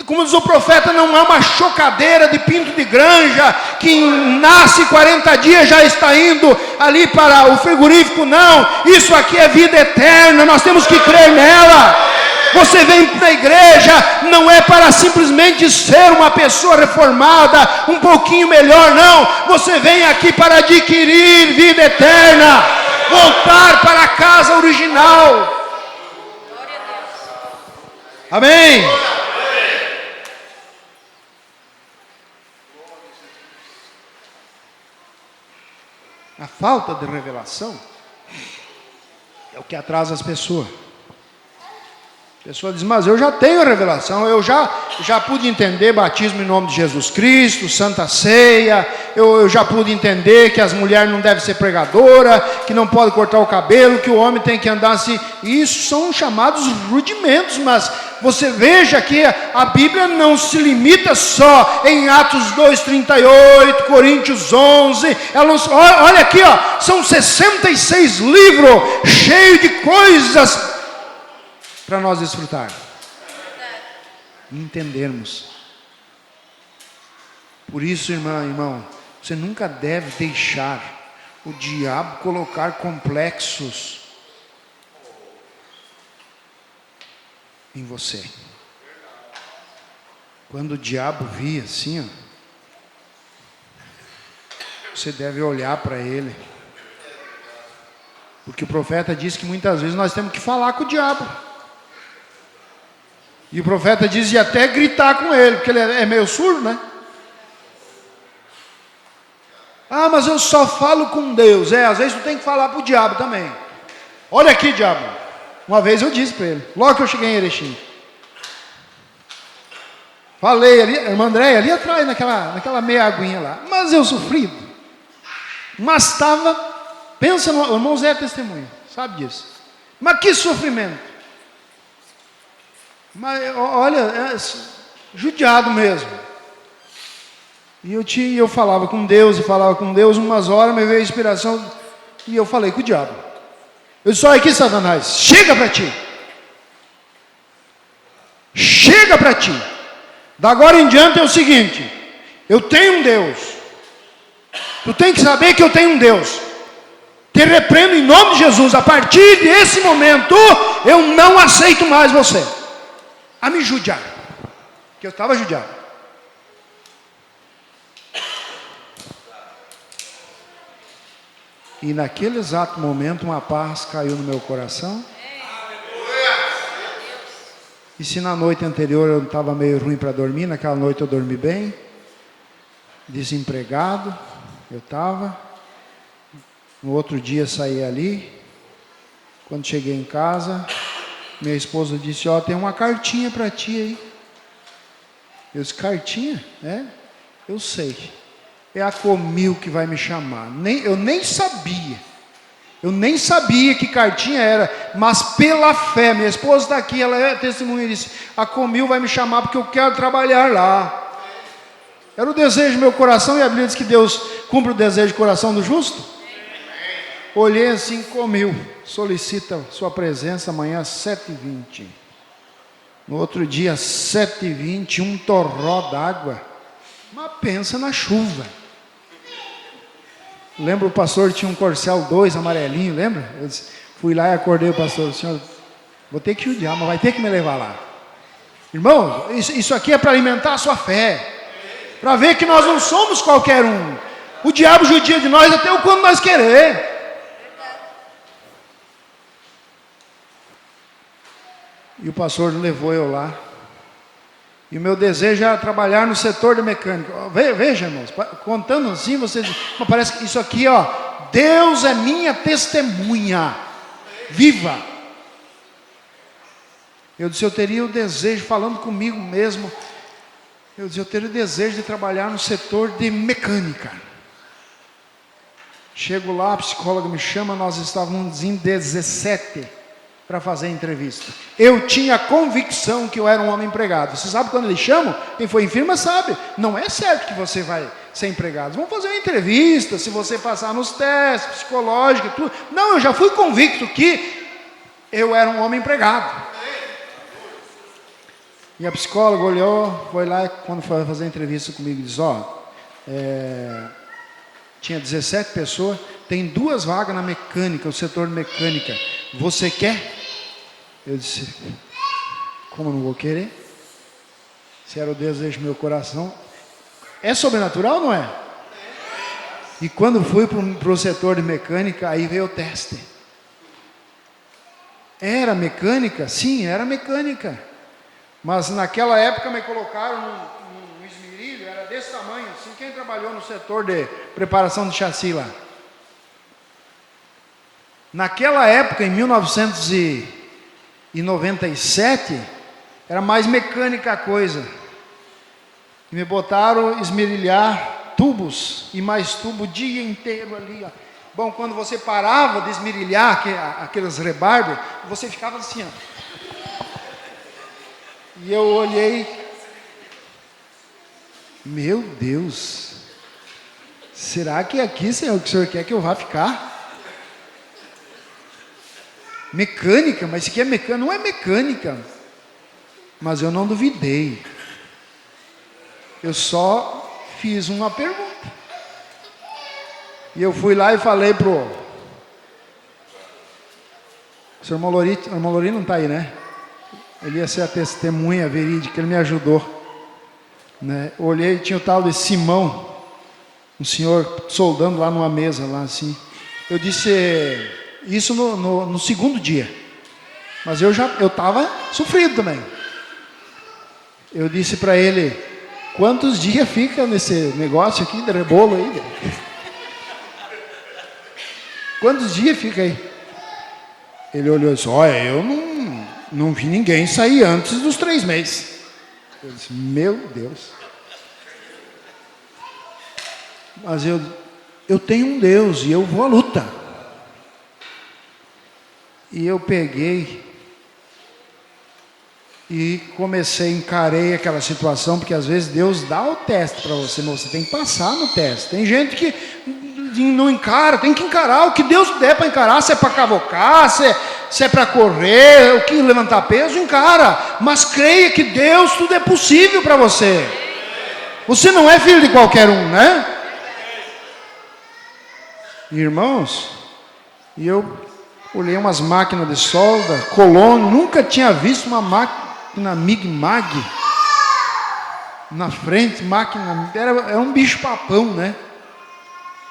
como diz o profeta, não é uma chocadeira de pinto de granja, que nasce 40 dias já está indo ali para o frigorífico, não, isso aqui é vida eterna, nós temos que crer nela. Você vem na igreja, não é para simplesmente ser uma pessoa reformada, um pouquinho melhor, não, você vem aqui para adquirir vida eterna, voltar para a casa original. Amém? A falta de revelação é o que atrasa as pessoas. A pessoa diz, mas eu já tenho a revelação, eu já pude entender batismo em nome de Jesus Cristo, Santa Ceia, eu já pude entender que as mulheres não devem ser pregadoras, que não pode cortar o cabelo, que o homem tem que andar assim. Isso são chamados rudimentos, mas você veja que a Bíblia não se limita só em Atos 2:38, Coríntios 11, olha aqui, são 66 livros cheios de coisas para nós desfrutar, entendermos. Por isso, irmão, você nunca deve deixar o diabo colocar complexos em você. Quando o diabo vir assim, você deve olhar para ele Porque o profeta diz que muitas vezes nós temos que falar com o diabo. E o profeta diz, e até gritar com ele, porque ele é meio surdo, né? Ah, mas eu só falo com Deus. Às vezes tu tem que falar para o diabo também. Olha aqui, diabo. Uma vez eu disse para ele, logo que eu cheguei em Erechim. Falei ali, irmã Andréia, ali atrás, naquela meia aguinha lá. Mas eu sofrido. Mas estava, pensa no, o irmão Zé é testemunha, sabe disso. Mas que sofrimento. Mas olha, judiado mesmo. E eu falava com Deus, umas horas me veio a inspiração, e eu falei com o diabo. Eu disse, olha aqui, Satanás, chega para ti. Chega para ti. Da agora em diante é o seguinte, eu tenho um Deus. Tu tem que saber que eu tenho um Deus. Te repreendo em nome de Jesus. A partir desse momento, eu não aceito mais você. A me judiar, que eu estava judiado. E naquele exato momento uma paz caiu no meu coração. E se na noite anterior eu estava meio ruim para dormir, naquela noite eu dormi bem, desempregado, eu estava. No outro dia saí ali, quando cheguei em casa, minha esposa disse, ó, tem uma cartinha para ti aí. Eu disse, cartinha? Eu sei. É a Comil que vai me chamar. Eu nem sabia. Eu nem sabia que cartinha era. Mas pela fé, minha esposa está aqui, ela é testemunha e disse, a Comil vai me chamar porque eu quero trabalhar lá. Era o desejo do meu coração, e a Bíblia diz que Deus cumpre o desejo do coração do justo. Olhei assim, Comil, solicita sua presença amanhã às 7h20. No outro dia, às 7h20, um torró d'água. Mas pensa na chuva. Lembra o pastor tinha um Corcel 2 amarelinho, lembra? Eu disse, fui lá e acordei o pastor, o senhor, vou ter que judiar, mas vai ter que me levar lá. Irmão, isso aqui é para alimentar a sua fé. Para ver que nós não somos qualquer um. O diabo judia de nós até o quando nós querer. E o pastor levou eu lá. E o meu desejo era trabalhar no setor de mecânica. Veja, irmãos, contando assim, você diz, mas parece que isso aqui, ó, Deus é minha testemunha viva. Eu disse, eu teria o desejo, falando comigo mesmo, eu disse, eu teria o desejo de trabalhar no setor de mecânica. Chego lá, a psicóloga me chama, nós estávamos em 17 para fazer a entrevista. Eu tinha convicção que eu era um homem empregado. Você sabe quando eles chamam? Quem foi em firma sabe. Não é certo que você vai ser empregado. Vamos fazer uma entrevista, se você passar nos testes psicológicos, tudo. Não, eu já fui convicto que eu era um homem empregado. E a psicóloga olhou, foi lá, quando foi fazer a entrevista comigo, disse, tinha 17 pessoas, tem 2 vagas na mecânica, o setor de mecânica. Você quer? Eu disse, como eu não vou querer? Se era o desejo do meu coração. É sobrenatural, não é? E quando fui para o setor de mecânica, aí veio o teste. Era mecânica? Sim, era mecânica. Mas naquela época me colocaram no esmerilho, era desse tamanho, assim. Quem trabalhou no setor de preparação de chassi lá? Naquela época, em 1997, era mais mecânica a coisa. E me botaram esmerilhar tubos, e mais tubo o dia inteiro ali, ó. Bom, quando você parava de esmerilhar aqueles rebarbos, você ficava assim, ó. E eu olhei, meu Deus, será que é aqui, Senhor, que o Senhor quer que eu vá ficar? Mecânica, mas isso aqui é mecânica, não é mecânica. Mas eu não duvidei. Eu só fiz uma pergunta. E eu fui lá e falei pro o senhor Molori não está aí, né? Ele ia ser a testemunha verídica, ele me ajudou, né? Eu olhei, tinha o tal de Simão, um senhor soldando lá numa mesa, lá assim. Eu disse, Isso no segundo dia. Mas eu estava sofrido também. Eu disse para ele: quantos dias fica nesse negócio aqui de rebolo aí? Quantos dias fica aí? Ele olhou e disse: olha, eu não vi ninguém sair antes dos 3 meses. Eu disse: meu Deus. Mas eu tenho um Deus e eu vou à luta. E eu peguei e encarei aquela situação, porque às vezes Deus dá o teste para você, mas você tem que passar no teste. Tem gente que não encara, tem que encarar o que Deus der para encarar. Se é para cavocar, se é para correr, o que levantar peso, encara. Mas creia que Deus, tudo é possível para você. Você não é filho de qualquer um, né? Irmãos, e eu olhei umas máquinas de solda, Colônia, nunca tinha visto uma máquina Mig-Mag na frente, era um bicho papão, né?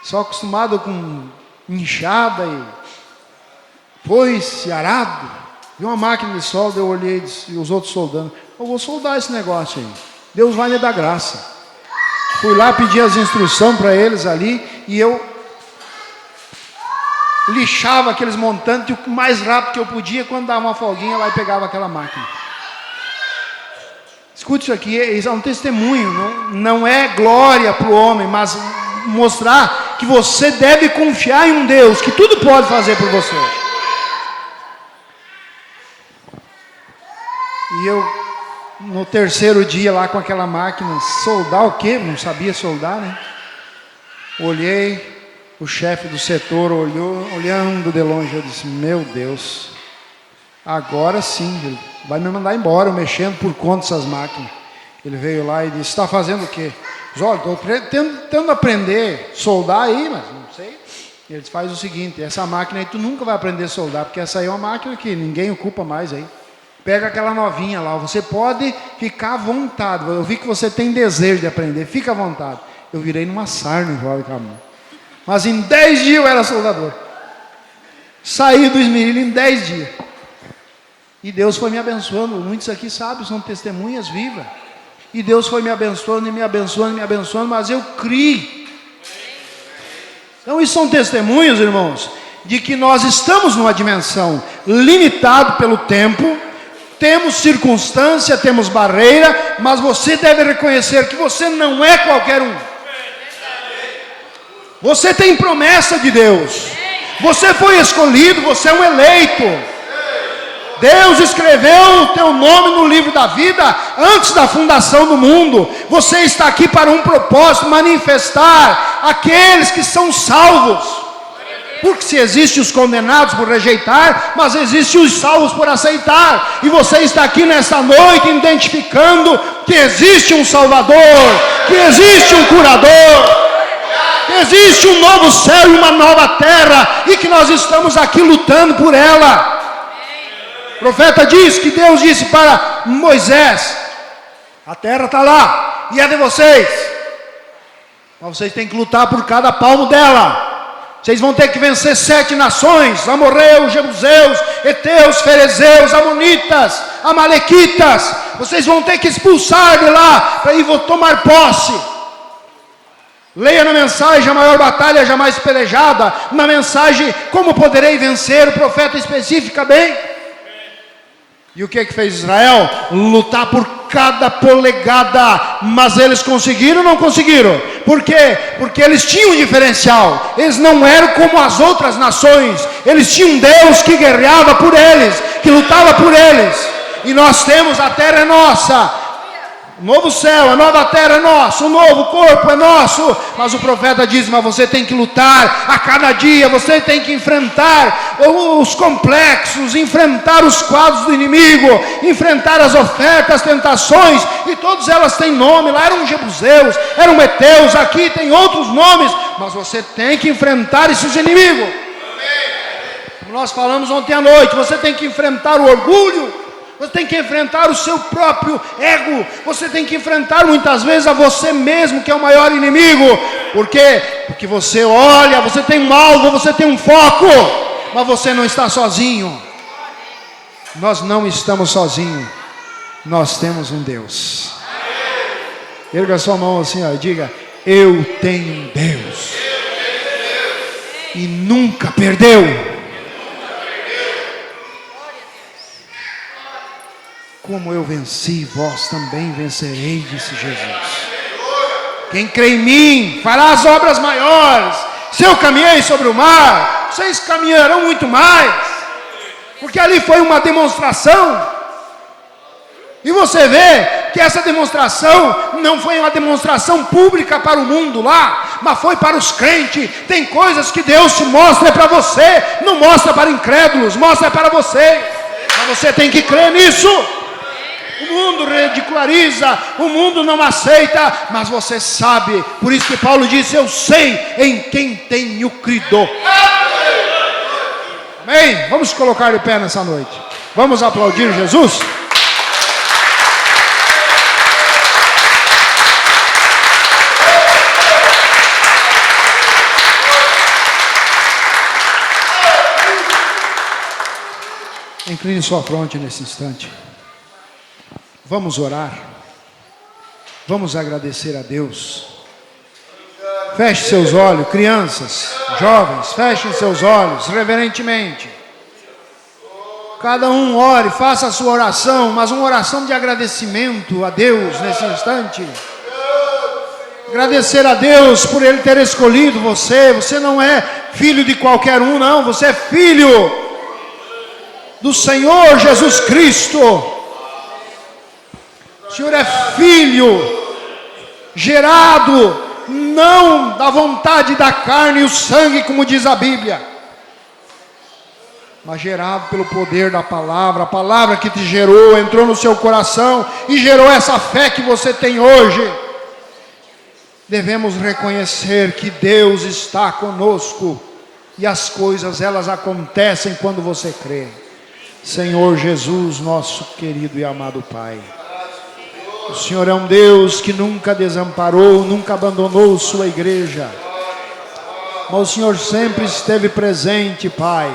Só acostumado com inchada e foice, arado. Vi uma máquina de solda, eu olhei e os outros soldando: eu vou soldar esse negócio aí, Deus vai me dar graça. Fui lá, pedi as instruções para eles ali, e eu lixava aqueles montantes o mais rápido que eu podia. Quando dava uma folguinha lá e pegava aquela máquina. Escute isso aqui, isso é um testemunho, não é glória para o homem, mas mostrar que você deve confiar em um Deus que tudo pode fazer por você. E eu, no terceiro dia lá com aquela máquina, soldar o quê? Não sabia soldar, né? Olhei, o chefe do setor olhando de longe, eu disse: meu Deus, agora sim, ele vai me mandar embora, eu mexendo por conta dessas máquinas. Ele veio lá e disse: está fazendo o quê? Olha, estou tentando aprender a soldar aí, mas não sei. Ele disse: faz o seguinte, essa máquina aí tu nunca vai aprender a soldar, porque essa aí é uma máquina que ninguém ocupa mais aí. Pega aquela novinha lá, você pode ficar à vontade, eu vi que você tem desejo de aprender, fica à vontade. Eu virei numa sarna em volta com a mão. Mas em 10 dias eu era soldador. Saí do esmeril em 10 dias. E Deus foi me abençoando. Muitos aqui sabem, são testemunhas vivas. E Deus foi me abençoando e me abençoando e me abençoando, mas eu criei. Então isso são testemunhos, irmãos, de que nós estamos numa dimensão limitada pelo tempo, temos circunstância, temos barreira, mas você deve reconhecer que você não é qualquer um. Você tem promessa de Deus. Você foi escolhido, você é um eleito. Deus escreveu o teu nome no livro da vida antes da fundação do mundo. Você está aqui para um propósito: manifestar aqueles que são salvos. Porque se existem os condenados por rejeitar, mas existem os salvos por aceitar. E você está aqui nessa noite identificando que existe um Salvador, que existe um curador, existe um novo céu e uma nova terra, e que nós estamos aqui lutando por ela. O profeta diz que Deus disse para Moisés: a terra está lá e é de vocês, mas vocês têm que lutar por cada palmo dela. Vocês vão ter que vencer 7 nações: amorreus, jebuseus, heteus, ferezeus, amonitas, amalequitas. Vocês vão ter que expulsar de lá para ir tomar posse. Leia na mensagem: a maior batalha jamais pelejada. Na mensagem: como poderei vencer? O profeta especifica bem. E o que fez Israel? Lutar por cada polegada. Mas eles conseguiram ou não conseguiram? Por quê? Porque eles tinham um diferencial. Eles não eram como as outras nações. Eles tinham um Deus que guerreava por eles, que lutava por eles. E nós temos: a terra é nossa, o novo céu, a nova terra é nossa, o novo corpo é nosso. Mas o profeta diz: mas você tem que lutar a cada dia, você tem que enfrentar os complexos, enfrentar os quadros do inimigo, enfrentar as ofertas, as tentações, e todas elas têm nome. Lá eram jebuseus, eram heteus, aqui tem outros nomes, mas você tem que enfrentar esses inimigos. Como nós falamos ontem à noite, você tem que enfrentar o orgulho, você tem que enfrentar o seu próprio ego. Você tem que enfrentar muitas vezes a você mesmo, que é o maior inimigo. Por quê? Porque você olha, você tem um alvo, você tem um foco. Mas você não está sozinho. Nós não estamos sozinhos. Nós temos um Deus. Erga sua mão assim, ó, e diga: eu tenho um Deus. E nunca perdeu. Como eu venci, vós também vencereis, disse Jesus. Quem crê em mim fará as obras maiores. Se eu caminhei sobre o mar, vocês caminharão muito mais. Porque ali foi uma demonstração. E você vê que essa demonstração não foi uma demonstração pública para o mundo lá, mas foi para os crentes. Tem coisas que Deus te mostra para você, não mostra para incrédulos, mostra para você. Mas você tem que crer nisso. O mundo ridiculariza, o mundo não aceita, mas você sabe. Por isso que Paulo disse: eu sei em quem tenho crido. Amém? Vamos colocar de pé nessa noite. Vamos aplaudir Jesus? Incline sua fronte nesse instante. Vamos orar. Vamos agradecer a Deus. Feche seus olhos, crianças, jovens, fechem seus olhos reverentemente. Cada um ore, faça a sua oração, mas uma oração de agradecimento a Deus nesse instante. Agradecer a Deus por Ele ter escolhido você. Você não é filho de qualquer um, não. Você é filho do Senhor Jesus Cristo. O Senhor é filho, gerado não da vontade da carne e o sangue, como diz a Bíblia, mas gerado pelo poder da palavra. A palavra que te gerou, entrou no seu coração e gerou essa fé que você tem hoje. Devemos reconhecer que Deus está conosco e as coisas, elas acontecem quando você crê. Senhor Jesus, nosso querido e amado Pai, o Senhor é um Deus que nunca desamparou, nunca abandonou sua igreja, mas o Senhor sempre esteve presente, Pai,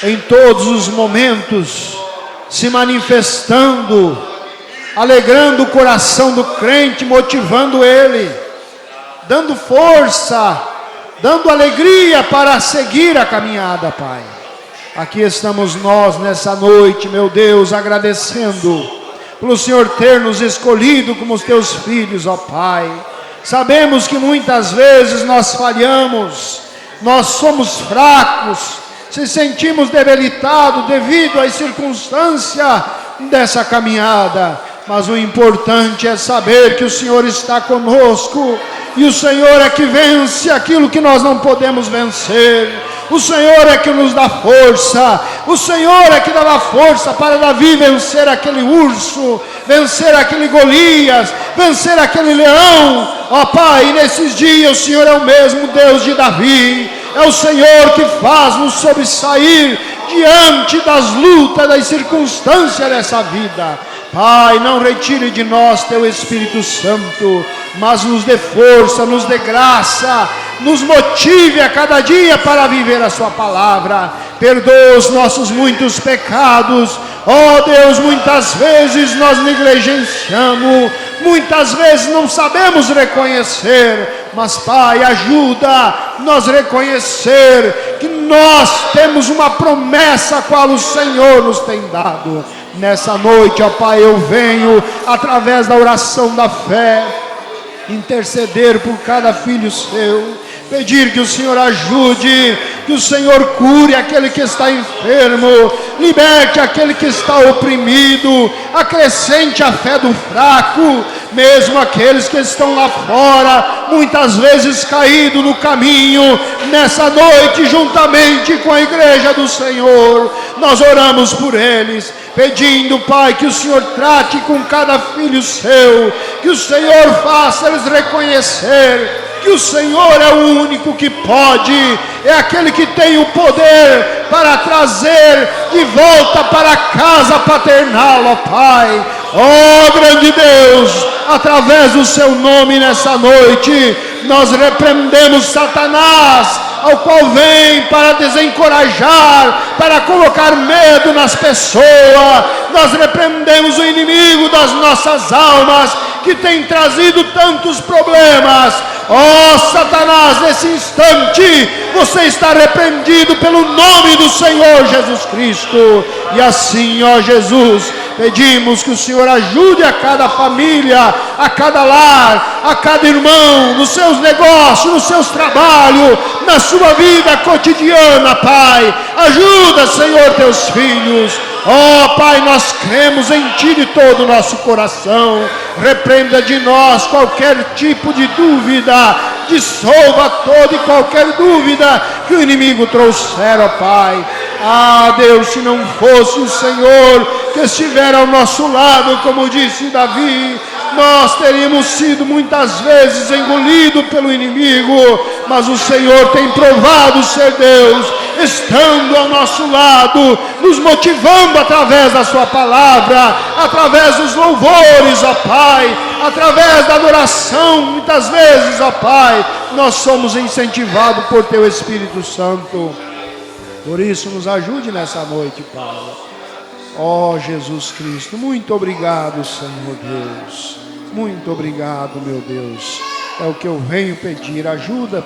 em todos os momentos, se manifestando, alegrando o coração do crente, motivando ele, dando força, dando alegria para seguir a caminhada, Pai. Aqui estamos nós nessa noite, meu Deus, agradecendo pelo Senhor ter nos escolhido como os teus filhos, ó Pai. Sabemos que muitas vezes nós falhamos, nós somos fracos, se sentimos debilitados devido às circunstâncias dessa caminhada, mas o importante é saber que o Senhor está conosco, e o Senhor é que vence aquilo que nós não podemos vencer. O Senhor é que nos dá força. O Senhor é que dá força para Davi vencer aquele urso, vencer aquele Golias, vencer aquele leão. Ó Pai, nesses dias o Senhor é o mesmo Deus de Davi. É o Senhor que faz-nos sobressair diante das lutas, das circunstâncias dessa vida. Pai, não retire de nós teu Espírito Santo, mas nos dê força, nos dê graça, nos motive a cada dia para viver a sua palavra. Perdoa os nossos muitos pecados. Ó Deus, muitas vezes nós negligenciamos, muitas vezes não sabemos reconhecer, mas Pai, ajuda nós reconhecer que nós temos uma promessa a qual o Senhor nos tem dado. Nessa noite, ó Pai, eu venho através da oração da fé interceder por cada filho seu, pedir que o Senhor ajude, que o Senhor cure aquele que está enfermo, liberte aquele que está oprimido, acrescente a fé do fraco, mesmo aqueles que estão lá fora, muitas vezes caídos no caminho. Nessa noite, juntamente com a igreja do Senhor, nós oramos por eles, pedindo, Pai, que o Senhor trate com cada filho seu, que o Senhor faça eles reconhecer que o Senhor é o único que pode, é aquele que tem o poder para trazer de volta para a casa paternal, ó Pai. Ó grande Deus, através do seu nome nessa noite, nós repreendemos Satanás, ao qual vem para desencorajar, para colocar medo nas pessoas. Nós repreendemos o inimigo das nossas almas, que tem trazido tantos problemas. Ó Satanás, nesse instante, você está repreendido pelo nome do Senhor Jesus Cristo. E assim, ó Jesus, pedimos que o Senhor ajude a cada família, a cada lar, a cada irmão, nos seus negócios, nos seus trabalhos, na sua vida cotidiana, Pai. Ajuda, Senhor, teus filhos. Ó Pai, nós cremos em Ti de todo o nosso coração. Repreenda de nós qualquer tipo de dúvida, dissolva toda e qualquer dúvida que o inimigo trouxer, ó Pai. Ah, Deus, se não fosse o Senhor que estiver ao nosso lado, como disse Davi, nós teríamos sido muitas vezes engolidos pelo inimigo, mas o Senhor tem provado ser Deus, estando ao nosso lado, nos motivando através da sua palavra, através dos louvores, ó Pai, através da adoração, muitas vezes, ó Pai, nós somos incentivados por Teu Espírito Santo. Por isso, nos ajude nessa noite, Pai. Ó Jesus Cristo, muito obrigado, Senhor Deus. Muito obrigado, meu Deus. É o que eu venho pedir, ajuda